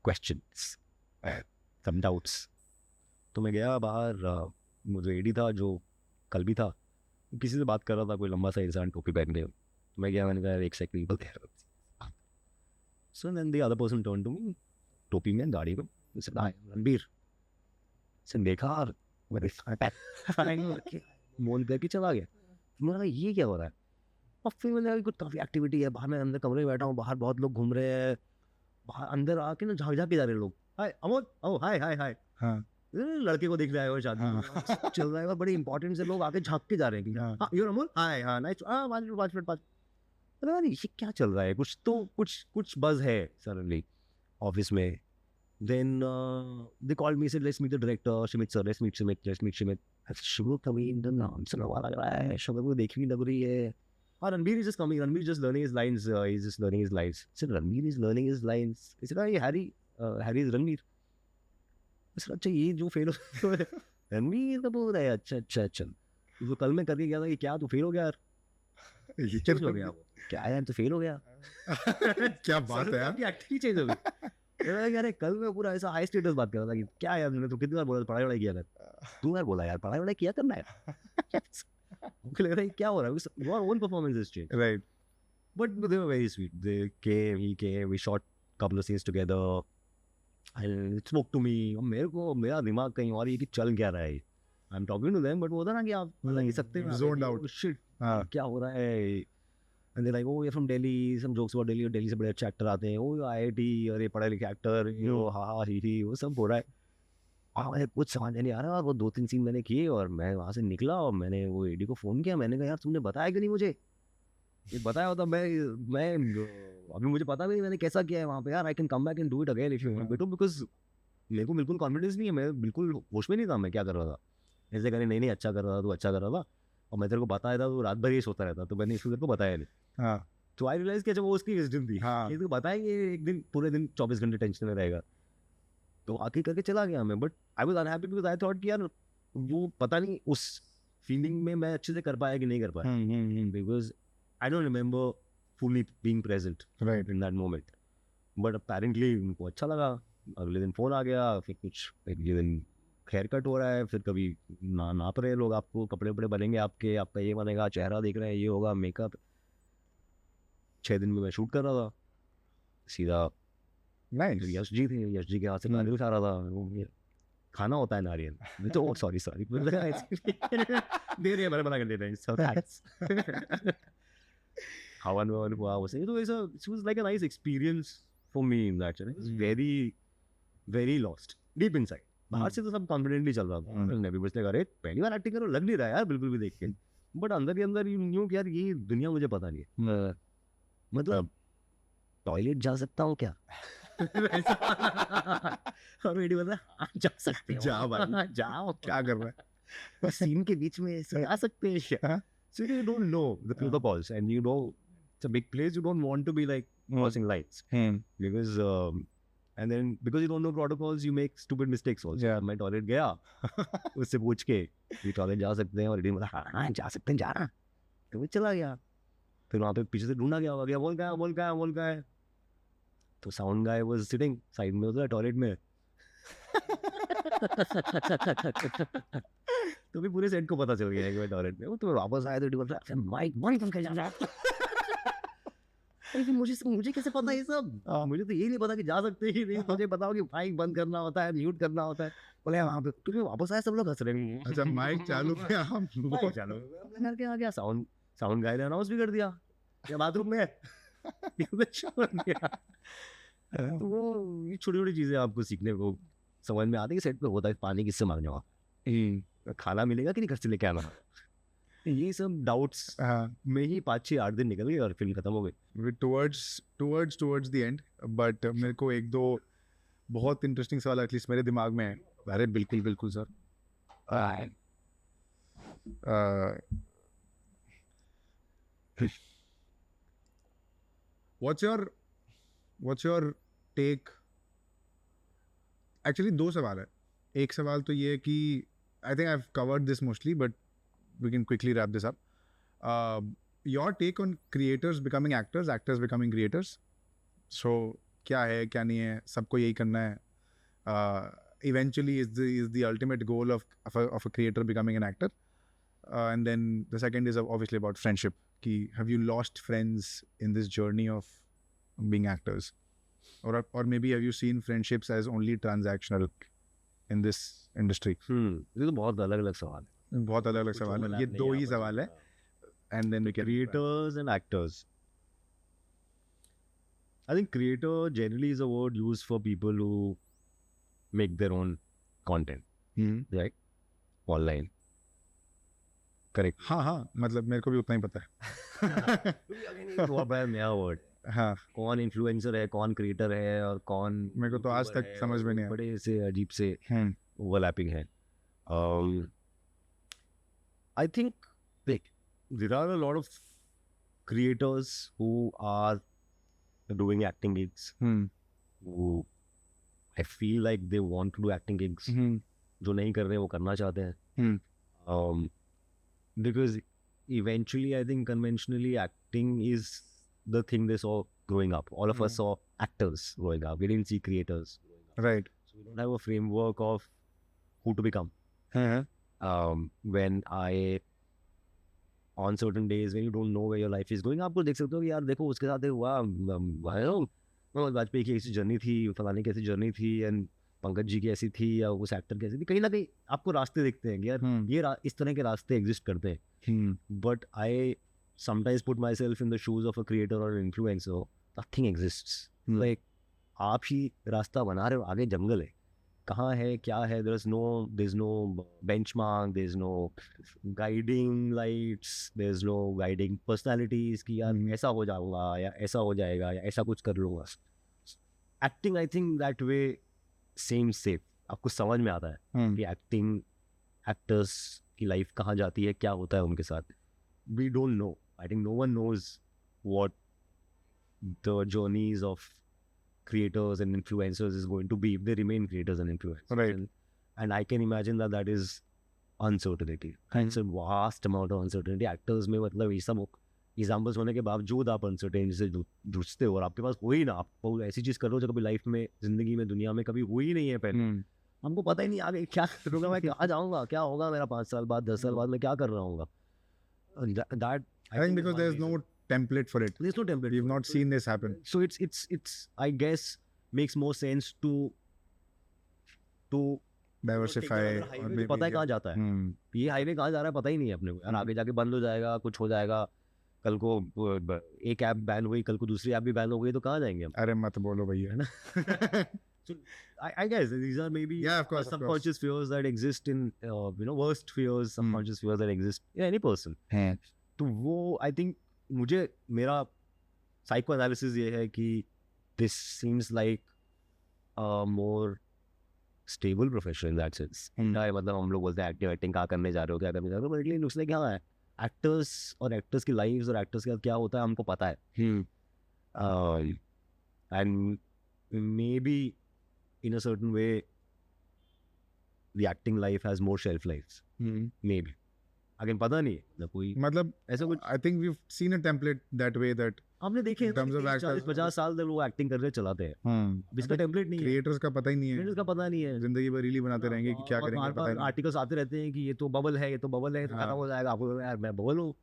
questions, some doubts. तो मैं गया बाहर, मुझे एडी था जो कल भी था, किसी से बात कर रहा था, कोई लंबा सा इंसान टोपी पहन के। तो मैं गया, मैंने कहा एक second, so then the other person turn to me, टोपी में गाड़ी में, रणबीर से देखा और मोन करके चला गया। मैंने कहा ये क्या हो रहा है, और फिर मैंने कहा कुछ काफ़ी एक्टिविटी है बाहर, मैं अंदर कमरे में बैठा हूँ, बाहर बहुत लोग घूम रहे हैं, बाहर अंदर आके ना झाँक झाँक के जा रहे हैं लोग, हाय अमोल, ओ हाय हाय हाय, हाँ लड़के को दिख रहा है वो शादी में, चल रहा है, और बड़े इंपॉर्टेंट से लोग आके झाँक के जा रहे हैं कि हाँ यूर अमोल, हाय हाँ नाइस, 5 मिनट। अरे ये क्या चल रहा है, कुछ तो कुछ बज़ है सडनली ऑफिस में। Then they called me, said let's meet the director, Shimit sir, let's meet Shimit. शुरू कभी इनका नाम सुना हुआ लग रहा है, शक्ल को देखी भी लग रही है, और Ranbir is just coming, Ranbir is just learning his lines, he's just learning his lines. I said Ranbir is learning his lines. I said ये Harry is Ranbir. I said अच्छा ये जो फेल हो रणबीर का बोल रहा है, अच्छा तो कल मैं करके गया था कि क्या तू फेल हो गया यार, ये चेंज हो गया, क्या यार तू फेल हो गया, क्या बात है यार, एक्टिंग चेंज हो गई। यार कल मैं पूरा ऐसा हाई स्टेटस बात कर रहा था कि क्या यार, मैंने तो कितनी बार बोला पढ़ाई वढ़ाई किया कर, तू यार बोला यार पढ़ाई वढ़ाई किया करना है। मुझे लग रहा है क्या हो रहा है, your own performance is change, right. But they were very sweet, they came, he came, we shot couple of scenes together and spoke to me. मेरे को मेरा दिमाग कहीं और ये कि चल क्या रहा है, I am talking to them, but वो होता ना कि आप नहीं सकते, zoned out, शिट क्या हो रहा है। And they're like, oh, you're from Delhi, some jokes about Delhi, और दिल्ली से बड़े अच्छे एक्टर आते हैं, ओ IIT, और ये पढ़े लिखे एक्टर, यो हा ही वो सब हो रहा है। हाँ मुझे कुछ समझ नहीं आ रहा, और वो 2-3 सीन मैंने किए, और मैं वहाँ से निकला और मैंने वो एडी को फ़ोन किया, मैंने कहा यार तुमने बताया क्यों नहीं मुझे, ये बताया होता मैं अभी मुझे पता भी नहीं मैंने कैसा किया है वहाँ पे यार, I can come back and do it again if you want me to, because मेरे को बिल्कुल कॉन्फिडेंस नहीं है, मैं बिल्कुल होश में नहीं था मैं क्या कर रहा था, ऐसे करें नहीं अच्छा कर रहा था, तू अच्छा कर रहा था, और मैं तेरे को बताया था तो रात भर ये सोता रहता, तो मैंने इसको तेरे को बताया नहीं। हाँ तो आई रियलाइज कि जब वो उसकी विजडम थी, हाँ इसको बताएंगे एक दिन पूरे दिन 24 घंटे टेंशन में रहेगा, तो आके करके चला गया मैं, but I was unhappy because I thought कि यार वो पता नहीं उस फीलिंग में मैं अच्छे से कर पाया कि नहीं कर पाया, because I don't remember fully being present right in that moment, but apparently उनको अच्छा लगा। अगले दिन फ़ोन आ गया, फिर कुछ अगले दिन हेयर कट हो रहा है, फिर कभी नाप रहे हैं लोग आपको, कपड़े वपड़े बनेंगे आपके, आपका ये बनेगा, चेहरा देख रहे हैं, ये होगा, मेकअप। 6 दिन में मैं शूट कर रहा था सीधा, नाइस। यश जी थे, यश जी के हाथ से नारियल खा रहा था, वो ये खाना होता है नारियल, मैं तो सॉरी दे रहे हैं, मैंने मना कर देते हैं, सो थैंक्स। हवन ववन हुआ वैसे, तो ऐसा it was like a nice experience for me in that, it was very very lost deep inside. बाहर से तो सब कॉन्फिडेंटली चल रहा था, मैंने भी बस लगा अरे पहली बार एक्टिंग करो, लग नहीं रहा यार बिल्कुल भी देख के, बट अंदर ही अंदर यू न्यू कि यार ये दुनिया मुझे पता नहीं है, मतलब टॉयलेट जा सकता हूँ क्या और मेरी बता जा सकते हो, जा भाई, जाओ क्या कर रहा है, सीन के बीच में ऐसे आ सकते हैं क्या, so you don't know the protocols and you know it's a big place, you don't want to be like crossing lines because and then because you don't know protocols you make stupid mistakes also. Yeah. मैं toilet गया उससे पूछ के ये toilet जा सकते हैं, और एडी बोला हाँ जा सकते हैं, जाना, तो मैं चला गया, फिर वहाँ पे पीछे से ढूंढा गया बोल का है, तो sound guy was sitting side में उधर टॉयलेट में तो भी पूरे सेट को पता चल गया कि मैं टॉयलेट में हूँ, तो मैं वापस आया तो एडी बोला माइक बंद करके जा रहा है, मुझे कैसे पता ये सब, मुझे तो ये नहीं पता कि जा सकते ही नहीं, मुझे बताओ कि माइक बंद करना होता है, म्यूट करना होता है, बोले वहाँ पे तो वापस आया, सब लोग हंस रहे हैं, अच्छा माइक चालू किया, हम माइक चालू घर के आ गया, साउंड गाय ने अनाउंस भी कर दिया क्या बाथरूम में छोड़ दिया। तो वो ये छोटी छोटी चीज़ें आपको सीखने को समझ में आती है कि सेट पे होता है, पानी किससे मांगने का, खाना मिलेगा कि नहीं घर से लेके आना, ये सब डाउट्स में ही 5-6-8 दिन निकल गए और फिल्म खत्म हो गई. towards the end, but मेरे को एक दो बहुत इंटरेस्टिंग सवाल एटलीस्ट मेरे दिमाग में है. अरे बिल्कुल sir. What's your take? Actually दो सवाल है. एक सवाल तो ये है कि I think I've covered this mostly, but we can quickly wrap this up. Your take on creators becoming actors, actors becoming creators. So क्या है क्या नहीं है, सबको यही करना है. Eventually is the ultimate goal of a creator becoming an actor. And then the second is obviously about friendship. Ki, have you lost friends in this journey of being actors? Or maybe have you seen friendships as only transactional in this industry? ये तो बहुत अलग-अलग सवाल है. बहुत अलग-अलग सवाल है. ये दो ही सवाल है. And then we can creators and actors. I think creator generally is a word used for people who make their own content, right? Online. Correct. हाँ मतलब मेरे को भी उतना ही पता है. बहुत बड़ा नया वर्ड. हाँ. कौन इन्फ्लुएंसर है, कौन क्रिएटर है और कौन मेरे को तो आज तक समझ में नहीं आया. बड़े से अजीब से ओवरलैपिंग है. I think there are a lot of creators who are doing acting gigs. Who I feel like they want to do acting gigs. जो नहीं कर रहे वो करना चाहते हैं. Because eventually I think conventionally acting is the thing they saw growing up. All of us saw actors growing up. We didn't see creators. Right. So we don't have a framework of who to become. When on certain days when you don't know where your life is going, आपको देख सकते हो कि यार देखो उसके साथ हुआ, मनोज वाजपेयी की ऐसी जर्नी थी, फलाने की ऐसी जर्नी थी, एंड पंकज जी की ऐसी थी, या उस एक्टर की ऐसी थी. कहीं ना कहीं आपको रास्ते दिखते हैं कि यार ये इस तरह के रास्ते एग्जिस्ट करते हैं. But I sometimes put my self in the shoes of a creator और इन्फ्लुएंसर. Nothing exists. लाइक आप ही रास्ता बना रहे हो, आगे जंगल है, कहाँ है क्या है. There is no benchmark, there is no guiding lights, there is no guiding personalities कि यार ऐसा हो जाऊंगा या ऐसा हो जाएगा या ऐसा कुछ कर लूँगा. Acting I think that way same safe. आपको समझ में आता है कि एक्टिंग एक्टर्स की लाइफ कहाँ जाती है, क्या होता है उनके साथ. We don't know. I think no one knows what the journeys of creators and influencers is going to be if they remain creators and influencers. Right. And I can imagine that is uncertainty. It's a vast amount of uncertainty. Actors में मतलब ये सब examples होने के बावजूद आप uncertainty से जूझते हो, और आपके पास हो ही ना. आप ऐसी चीज़ कर रहे हो जो कभी लाइफ में, जिंदगी में, दुनिया में कभी हुई ही नहीं है पहले. हमको पता ही नहीं आगे क्या करूँगा, मैं कहाँ जाऊँगा, क्या होगा मेरा 5 साल बाद, 10 साल बाद मैं क्या कर रहा हूँ. That I think because there's no template for it. There's no template. We've not seen this happen. So it's I guess makes more sense to diversify. पता है कहाँ जाता है. ये हाईवे कहाँ जा रहा है पता ही नहीं है अपने को. यार आगे जाके बंद हो जाएगा, कुछ हो जाएगा. कल को एक ऐप बैन हुई, कल को दूसरी ऐप भी बैन हो गई, तो कहाँ जाएंगे हम. अरे मत बोलो भैया, है ना. So I guess these are maybe subconscious fears that exist in worst fears, subconscious fears that exist in any person. तो वो I think मुझे मेरा साइको एनालिसिस ये है कि this seems like a more stable profession in that sense. मतलब हम लोग बोलते हैं एक्टिंग कहाँ करने जा रहे हो, क्या करने जा रहे हो, बट इट लुक्स लाइक हाँ है. एक्टर्स और एक्टर्स की लाइव्स और एक्टर्स के साथ क्या होता है हमको पता है. And maybe in a certain way the acting life has more shelf life. Maybe again पता नहीं है ना कोई, मतलब ऐसा कुछ. I think we have seen a template that way that हमने देखे 40-50 साल तक लोग एक्टिंग करके चलाते हैं. इसका टेम्पलेट नहीं है. क्रिएटर्स का पता ही नहीं है. क्रिएटर्स का पता नहीं है. जिंदगी भर रील बनाते रहेंगे कि क्या करेंगे पता नहीं. आर्टिकल्स आते रहते हैं कि ये तो बबल है, ये तो बबल है, तो खत्म हो जाएगा. आपको यार मैं बबल हूँ,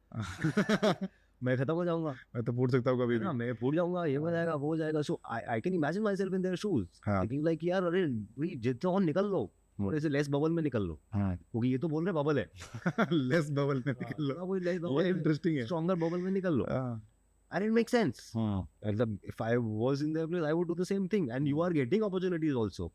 मैं खत्म हो जाऊंगा, मैं तो फूट सकता हूँ कभी भी, मैं फूट जाऊंगा, ये हो जाएगा, वो हो जाएगा. So I can imagine myself in their shoes, thinking like यार अरे भाई जितना और निकल लो, और ऐसे लेस बबल में निकल लो, क्योंकि ये तो बोल रहे बबल है. लेस बबल में निकल लो, वो लेस बबल इंटरेस्टिंग है. स्ट्रॉन्गर बबल में निकल लो. And it makes sense. If I was in their place, I would do the same thing. And you are getting opportunities also.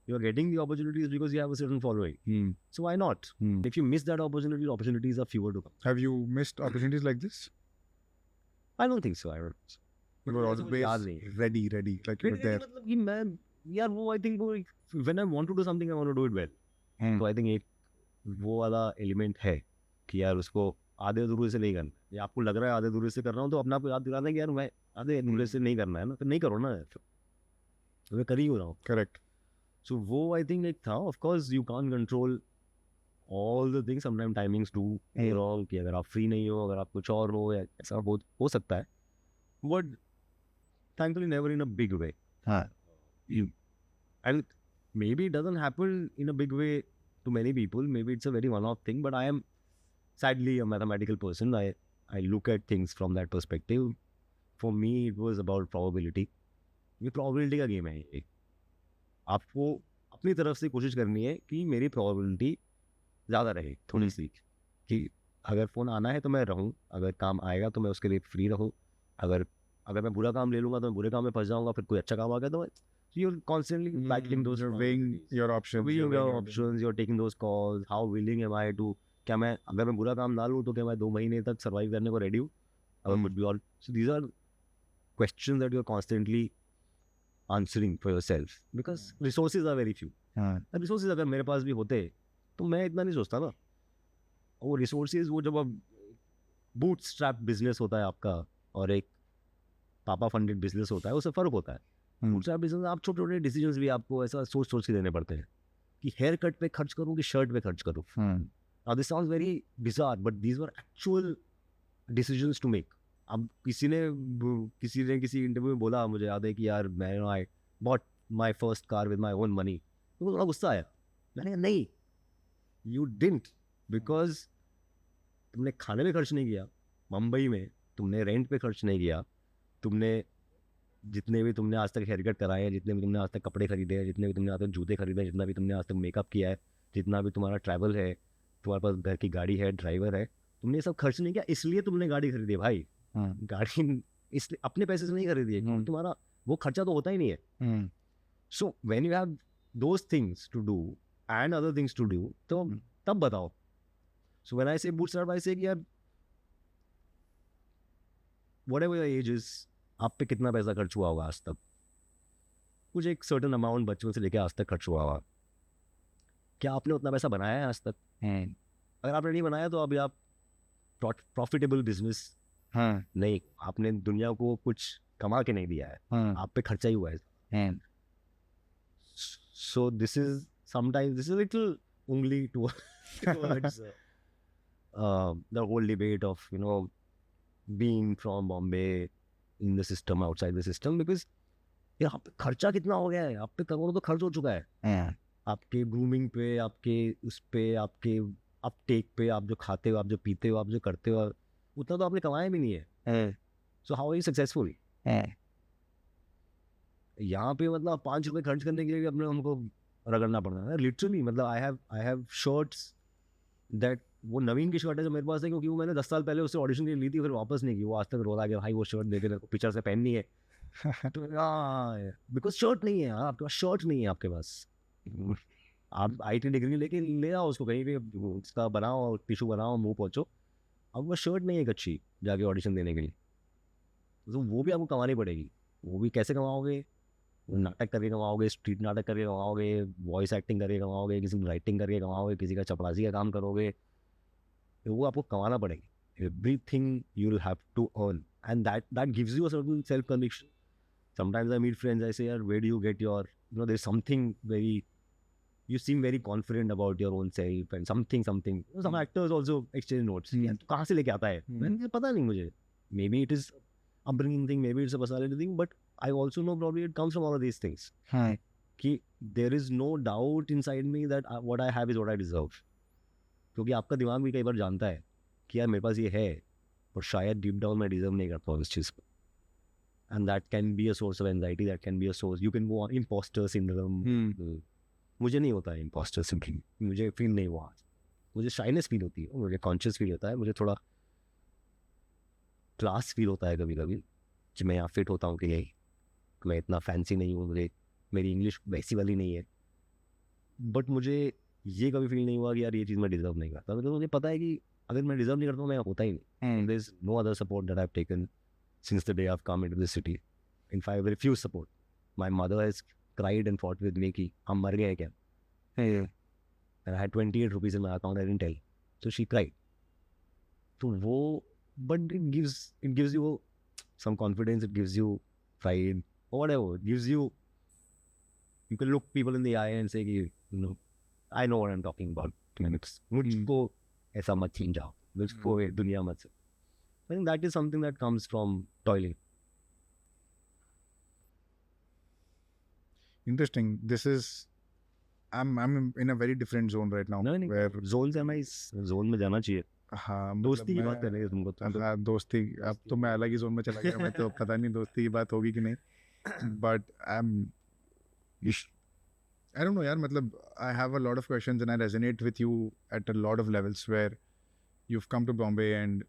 you're getting the opportunities because you have a certain following. So why not? If you miss that opportunity, opportunities are fewer to come. Have you missed opportunities like this? I don't think so. I don't. You were ऐसा मुझे याद always नहीं है. ready, like you were there. मतलब कि मैं यार वो I think वो when I want to do something, I want to do it well. तो I think एक वो वाला एलिमेंट है कि यार उसको आधे अधूरे से नहीं करना. या आपको लग रहा है आधे अधूरे से कर रहा हूँ तो अपने आप को याद दिलाना है कि यार मैं आधे अधूरे से नहीं करना है ना, तो नहीं करो ना, तो मैं कर ही हो रहा हूँ. Correct. So वो I think एक था. Of course you can't control all the things. Sometimes timings do wrong कि अगर आप फ्री नहीं हो, अगर आप कुछ और हो, या ऐसा बहुत हो सकता है. But thankfully never in a big way. And maybe it doesn't happen in a big way to many people. Maybe it's a very one-off thing. But I am sadly a mathematical person. I look at things from that perspective. For me, it was about probability. ये probability का game है ये. आपको अपनी तरफ से कोशिश करनी है कि मेरी probability ज़्यादा रहे थोड़ी सी, कि अगर फ़ोन आना है तो मैं रहूँ, अगर काम आएगा तो मैं उसके लिए फ्री रहूँ, अगर मैं बुरा काम ले लूँगा तो मैं बुरे काम में फंस जाऊँगा, फिर कोई अच्छा काम आ गया तो you're constantly battling those. You're weighing your options. Weighing your options, you're taking those calls. How willing am I to? क्या मैं अगर मैं बुरा काम ना लूँ तो क्या मैं 2 महीने तक सर्वाइव करने को रेडी हूँ? अगर कुछ भी और. So these are questions that you're constantly answering for yourself because resources are very few. Resources अगर मेरे पास भी होते तो मैं इतना नहीं सोचता ना. वो resources वो जब अब bootstrap business होता है आपका और एक पापा फंडेड बिजनेस होता है, उससे फ़र्क होता है. bootstrap business आप छोटे छोटे डिसीजंस भी आपको ऐसा सोच के देने पड़ते हैं कि हेयर कट पे खर्च करूँ कि शर्ट पे खर्च करूँ. Now this sounds very bizarre, but these were actual decisions to make. अब किसी ने किसी इंटरव्यू में बोला, मुझे याद है कि यार मैं I bought my first car with my own money, तो थोड़ा गुस्सा आया. मैंने कहा नहीं, यू डिडंट, बिकॉज तुमने खाने में खर्च नहीं किया मुंबई में, तुमने रेंट पे खर्च नहीं किया, तुमने जितने भी तुमने आज तक हेयर कट कराए हैं, जितने भी तुमने आज तक कपड़े खरीदे हैं, जितने भी तुमने आज तक जूते खरीदे हैं, जितना भी तुमने आज तक मेकअप किया है, जितना भी तुम्हारा ट्रैवल है, तुम्हारे पास घर की गाड़ी है, ड्राइवर है, तुमने ये सब खर्च नहीं किया, इसलिए तुमने गाड़ी खरीदी है भाई. गाड़ी इसलिए अपने पैसे से नहीं खरीदी है, तुम्हारा वो खर्चा तो होता ही नहीं है. So when you have those things to do and other things to do, तो तब बताओ. सो व्हेन आई से बूटस्ट्रैप, आई से कि यार व्हाटएवर योर एज इज, आप पे कितना पैसा खर्च हुआ होगा आज तक, कुछ एक सर्टेन अमाउंट बचपन से लेकर आज तक खर्च हुआ होगा. क्या आपने उतना पैसा बनाया है आज तक? अगर आपने नहीं बनाया तो अभी आप प्रॉफिटेबल बिजनेस नहीं, आपने दुनिया को कुछ कमा के नहीं दिया है, आप पे खर्चा ही हुआ है. So this is sometimes this is little उंगली towards the whole debate of being from Bombay in the system, outside the system, because यहाँ पे खर्चा कितना हो गया है, आप पे करोड़ों तो खर्च हो चुका है. आपके ग्रूमिंग पे, आपके उस पे, आपके अपटेक पे, आप जो खाते हो, आप जो पीते हो, आप जो करते हो, उतना तो आपने कमाया भी नहीं है. So how are you successful? यहाँ पे मतलब 5 रुपये खर्च करने के लिए अपने हमको रगड़ना पड़ रहा है लिटरली. मतलब आई हैव शर्ट्स दैट, वो नवीन की शर्ट है जो मेरे पास है, क्योंकि वो मैंने 10 साल पहले उससे ऑडिशन के लिए ली थी, फिर वापस नहीं की. वो आज तक रो रहा है भाई वो शर्ट दे दे, पिक्चर से पहननी है. तो बिकॉज शर्ट नहीं है आपके पास, शर्ट नहीं है आपके पास. आप IIT डिग्री लेके ले आओ उसको कहीं भी, उसका बनाओ, टिशू बनाओ, मुंह पोंछो. अब वो शर्ट नहीं है अच्छी जाके ऑडिशन देने के लिए, तो वो भी आपको कमानी पड़ेगी. वो भी कैसे कमाओगे? नाटक करके कमाओगे, स्ट्रीट नाटक करके कमाओगे, वॉइस एक्टिंग करके कमाओगे, किसी की राइटिंग करके कमाओगे, किसी का चपरासी का काम करोगे, तो वो आपको कमाना पड़ेगी. Everything you will have to earn, and that gives you a certain self conviction. Sometimes I meet friends, I say, yaar, where do you get your, there's something very, you seem very confident about your own self and something. Some actors also exchange notes. यार तू कहाँ से लेके आता है? मैंने पता नहीं मुझे. Maybe it is upbringing thing, maybe it's a personality thing, but I also know probably it comes from all of these things. कि there is no doubt inside me that what I have is what I deserve. क्योंकि आपका दिमाग भी कई बार जानता है कि यार मेरे पास ये है, और शायद डीप डाउन मैं डिजर्व नहीं करता हूँ इस चीज़ को. And that can be a source of anxiety, that can be a source, you can go on imposter syndrome. मुझे नहीं होता है imposter syndrome, मुझे फील नहीं हुआ. मुझे शाइनेस फील होती है, मुझे कॉन्शियस फील होता है, मुझे थोड़ा क्लास फील होता है कभी कभी कि मैं यहाँ फिट होता हूँ कि नहीं, मैं इतना फैंसी नहीं हूँ, मुझे मेरी इंग्लिश वैसी वाली नहीं है, बट मुझे ये कभी फील नहीं हुआ कि यार ये चीज़ मैं डिजर्व नहीं करता, मतलब मुझे पता है कि अगर मैं डिजर्व नहीं करता हूँ मैं होता ही नहीं. There is no other support that I have taken since the day I've come into this city. In fact, I refuse support. My mother has cried and fought with me कि हम मर गए क्या? And I had 28 rupees in my account. I didn't tell. So she cried. तो वो, but it gives you some confidence. It gives you pride or whatever. It gives you can look people in the eye and say कि I know what I'm talking about. मुझको ऐसा मत समझाओ. मुझको ये दुनिया मत से. I think that is something that comes from toiling. Interesting. This is I'm in a very different zone right now. नहीं where जोन से हमें इस जोन में जाना चाहिए. हाँ दोस्ती की बात कर रहे हैं तुमको तो. हाँ दोस्ती, अब तो मैं अलग ही जोन में चला गया. मैं तो पता नहीं दोस्ती की बात होगी कि नहीं. But I don't know यार, मतलब I have a lot of questions and I resonate with you at a lot of levels where you've come to Bombay and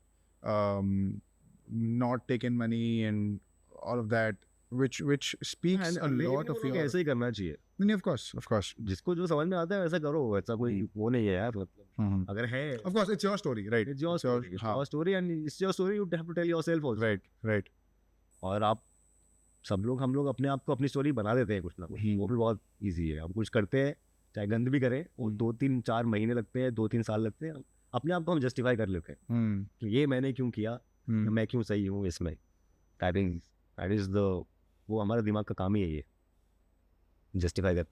not taken money and all of that, which speaks a lot of your. ऐसे ही करना चाहिए. नहीं, of course. जिसको जो समझ में आता है वैसा करो. ऐसा कोई वो नहीं है यार, मतलब अगर है. Of course, it's your story, right? It's your story. It's your story and it's your story. You have to tell yourself also. Right. और आप सब लोग हम लोग अपने आप को अपनी स्टोरी बना देते हैं कुछ ना कुछ. वो भी बहुत ईजी है. हम कुछ करते हैं चाहे गंद भी करें, वो 2-3-4 महीने लगते हैं, 2-3 साल लगते हैं, अपने आप को हम जस्टिफाई कर लेते हैं कि ये मैंने क्यों किया, मैं क्यों सही हूँ इसमें. दैट इज द, वो हमारा दिमाग का काम ही है ये, जस्टिफाई कर.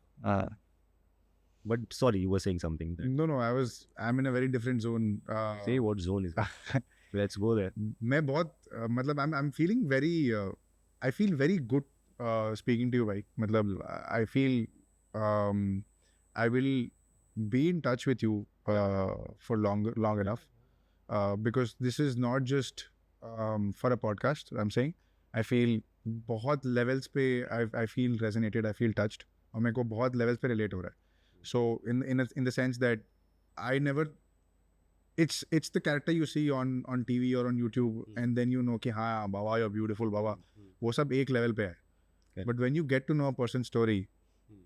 But sorry, you were saying something. No, I'm in a very different zone. Say what zone is it? Let's go there. मैं बहुत मतलब I'm feeling very I feel very good speaking to you भाई. मतलब I feel I will be in touch with you for long enough because this is not just for a podcast. I'm saying I feel बहुत levels पे I feel resonated, I feel touched, और मेरे को बहुत levels पे relate हो रहा है. So in the sense that I never, it's the character you see on TV or on YouTube and then you know कि हाँ बाबा you're beautiful बाबा, वो सब एक level पे है. But when you get to know a person's story,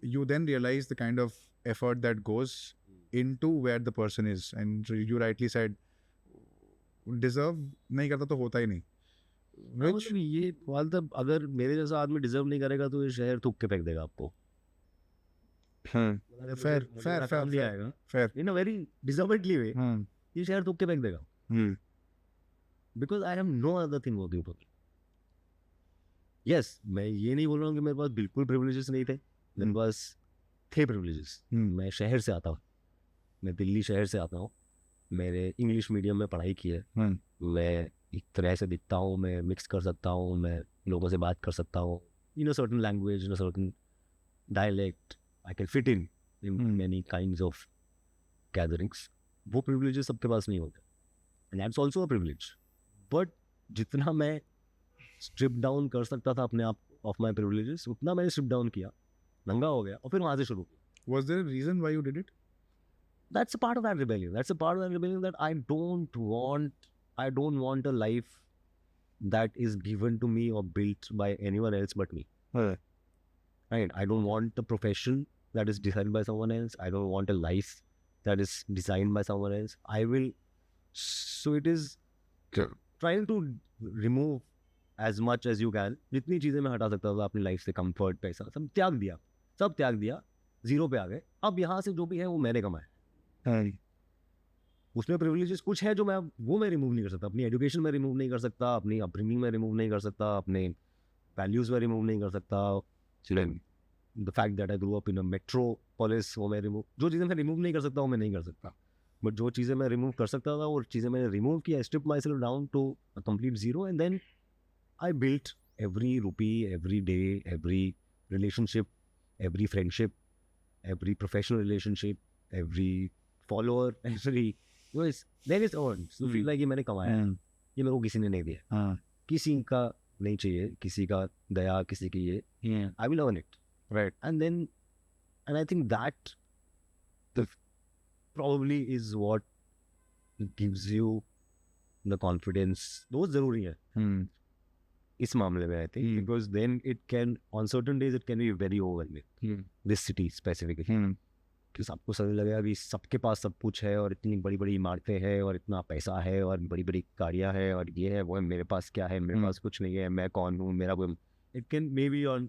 you then realize the kind of effort that goes into where the person is. And you rightly said, deserve नहीं करता तो होता ही नहीं. Which ये मतलब अगर मेरे जैसा आदमी डिजर्व नहीं करेगा तो ये शहर थूक के फेंक देगा आपको. Fair. In a very deservedly way. ये शहर थूक के फेंक देगा. Because I have no other thing working for me. Yes, मैं ये नहीं बोल रहा हूँ कि मेरे पास बिल्कुल privileges नहीं थे. मेरे पास थे privileges. मैं शहर से आता हूँ, मैं दिल्ली शहर से आता हूँ, मेरे इंग्लिश मीडियम में पढ़ाई की है, मैं एक तरह से दिखता हूँ, मैं मिक्स कर सकता हूँ, मैं लोगों से बात कर सकता हूँ in a certain language, in a certain dialect. I can fit in many kinds of gatherings. वो privileges सबके पास नहीं होते. And that's also a privilege. But जितना मैं strip down कर सकता था अपने आप of my privileges, उतना मैंने strip down किया, नंगा हो गया और फिर वहाँ से शुरू किया. Was there a reason why you did it? That's a part of that rebellion. That's a part of that rebellion that I don't want a life that is given to me or built by anyone else but me. Right? I don't want a profession that is designed by someone else. I don't want a life that is designed by someone else. So it is trying to remove as much as you can. जितनी चीज़ें मैं हटा सकता था अपनी life से, comfort, पैसा, सब त्याग दिया, जीरो पे आ गए. अब यहाँ से जो भी है वो मैंने कमाया. उसमें प्रिविलेजेस कुछ है जो मैं रिमूव नहीं कर सकता. अपनी एजुकेशन में रिमूव नहीं कर सकता, अपनी अपब्रिंगिंग में रिमूव नहीं कर सकता, अपने वैल्यूज़ में रिमूव नहीं कर सकता. The fact that I grow up in a metropolis, वो मैं रिमूव, जो चीज़ें मैं रिमूव नहीं कर सकता वो मैं नहीं कर सकता. बट जो चीज़ें मैं रिमूव कर सकता था वो चीज़ें मैंने रिमूव किया. Strip myself down to a complete zero and then I built every rupee, every day, every relationship, every friendship, every professional relationship, every follower, every there is earned. So feel like ये मैंने कमाया, ये मेरे को किसी ने नहीं दिया, किसी का नहीं चाहिए, किसी का दया, किसी की ये, I will earn it, right? And I think that probably is what gives you the confidence. those ज़रूरी है इस मामले में, I think, because then it can, on certain days it can be very overwhelming. This city specifically. कि सबको समझ लगेगा कि सबके पास सब कुछ है और इतनी बड़ी बड़ी इमारतें हैं और इतना पैसा है और बड़ी बड़ी गाड़ियाँ हैं और ये है वो है, मेरे पास क्या है, मेरे पास कुछ नहीं है, मैं कौन हूँ, मेरा कोई, it can may be on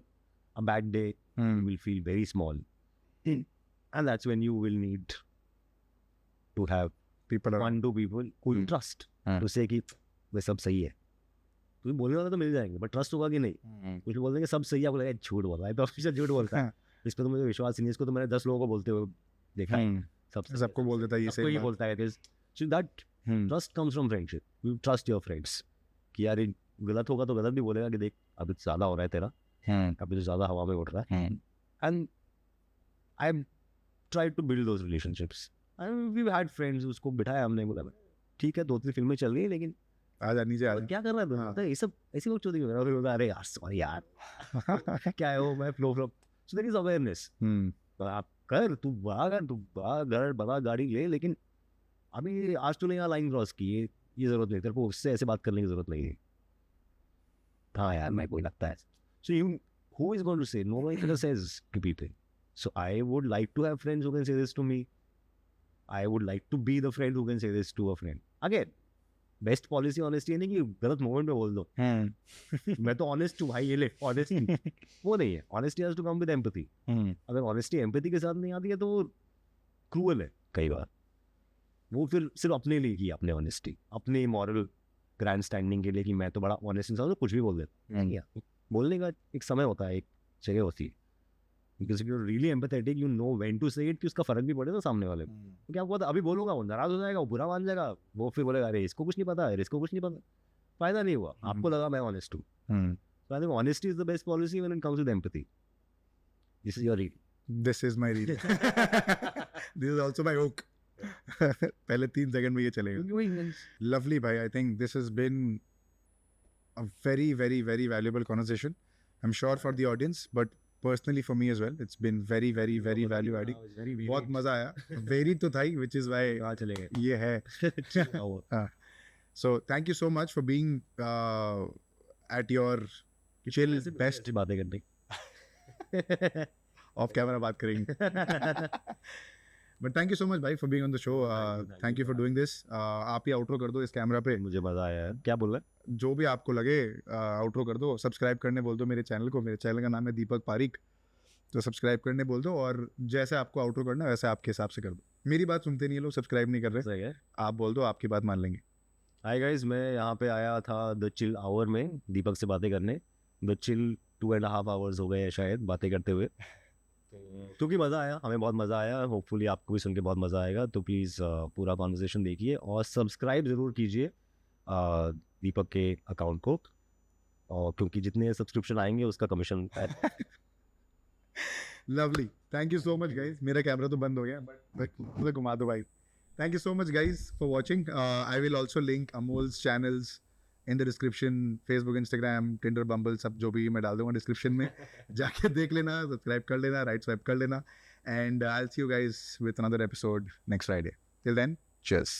a bad day you will feel very small, and that's when you will need to have people around. 1-2 people who you trust to say कि वे सब सही है। तुम्हें बोलने वाला तो मिल जाएंगे बट ट्रस्ट होगा कि नहीं। कुछ बोल देंगे सब सही है, आपको लगेगा झूठ बोल रहा है, तो ऑफिसर झूठ बोलता है, इस पर तो मुझे विश्वास ही नहीं, इसको तो मैंने 10 लोगों को बोलते हुए देखा है, सबको बोल देता है ये सही बोलता है। So that trust comes from friendship. You trust your friends कि यार ये गलत होगा तो गलत भी बोलेगा कि देख अभी तो ज़्यादा हो रहा है तेरा, अभी तो ज़्यादा हवा में उड़ रहा है। And I've tried to build those relationships. And we've had friends, उसको बिठाया हमने, बोला ठीक है 2-3 फिल्में चल रही है लेकिन आजा नीचे आजा, क्या कर रहा है तो ये सब ऐसी लोग चौधरी वगैरह, फिर बोला अरे यार सॉरी यार क्या है वो, मैं flow so there is awareness. आप कर, तू बड़ा घर बड़ा गाड़ी ले, लेकिन अभी आज तूने यहाँ लाइन क्रॉस की, ये जरूरत नहीं, तेरे को उससे ऐसे बात करने की जरूरत नहीं है। हाँ यार मैं कोई लगता है, so you who is going to say? No one says to people. So I would like to have friends who can say this to me. I would like to be the friend who can say this to a friend. Again, best policy honesty नहीं कि गलत moment में बोल दो मैं तो honest हूँ भाई, ये ले ऑनेस्टी वो नहीं है। Honesty has to come with empathy. अगर ऑनेस्टी एम्पैथी के साथ नहीं आती है तो वो क्रूअल है कई बार। वो फिर सिर्फ अपने लिए की अपने ऑनेस्टी, अपने मॉरल ग्रैंड स्टैंडिंग के लिए कि मैं तो बड़ा ऑनेस्ट इंसान हूँ, कुछ भी बोल देता। बोलने का एक समय होता है, एक जगह होती है, because you are really empathetic, you know when to say it कि उसका फर्क भी पड़े ना सामने वाले को। तो क्या हुआ, अभी बोलूंगा वो नाराज हो जाएगा, वो बुरा मान जाएगा, वो फिर बोलेगा अरे इसको कुछ नहीं पता, अरे इसको कुछ नहीं पता। फायदा नहीं हुआ, आपको लगा मैं ऑनेस्ट हूँ। So I think honesty is the best policy when it comes with empathy. This is your read. This is my read. This is also my hook. पहले 3 सेकंड में ये चलेगा। Lovely भाई, I think this has been a very, very, very valuable conversation. I'm sure for the audience, but personally for me as well, it's been very, very, very value adding. बहुत मजा आया। Varied तो था ही, which is why ये है। So thank you so much for being at your chill best. बातें करने Off camera बात करेंगे। But thank you so much भाई for being on the show. Thank you for doing this. आप ही outro कर दो इस कैमरा पे। मुझे मजा आया है। क्या बोल रहे हैं? जो भी आपको लगे आउटरो कर दो। सब्सक्राइब करने बोल दो मेरे चैनल को। मेरे चैनल का नाम है दीपक पारीक, तो सब्सक्राइब करने बोल दो, और जैसे आपको आउटरो करना है वैसे आपके हिसाब से कर दो। मेरी बात सुनते नहीं है लोग, सब्सक्राइब नहीं कर रहे। सही है, आप बोल दो, आपकी बात मान लेंगे। हाय गाइस, मैं यहाँ पे आया था द चिल आवर में दीपक से बातें करने। द चिल 2.5 आवर्स हो गए हैं शायद बातें करते हुए, क्योंकि मज़ा आया, हमें बहुत मज़ा आया। होपफुली आपको भी सुन के बहुत मज़ा आएगा। तो प्लीज़ पूरा कॉन्वर्सेशन देखिए और सब्सक्राइब ज़रूर कीजिए दीपक के अकाउंट को, और क्योंकि जितने सब्सक्रिप्शन आएंगे उसका commission lovely, thank you so much guys. मेरा कैमरा तो बंद हो गया, बट घुमा दो भाई। Thank you so much guys for watching. I will also link Amol's channels in the description, Facebook, Instagram, Tinder, Bumble, सब जो भी मैं डाल दूंगा डिस्क्रिप्शन में। जाके देख लेना, सब्सक्राइब कर लेना, राइट स्वाइप कर लेना, and I'll see you guys with another episode next Friday. Till then, cheers.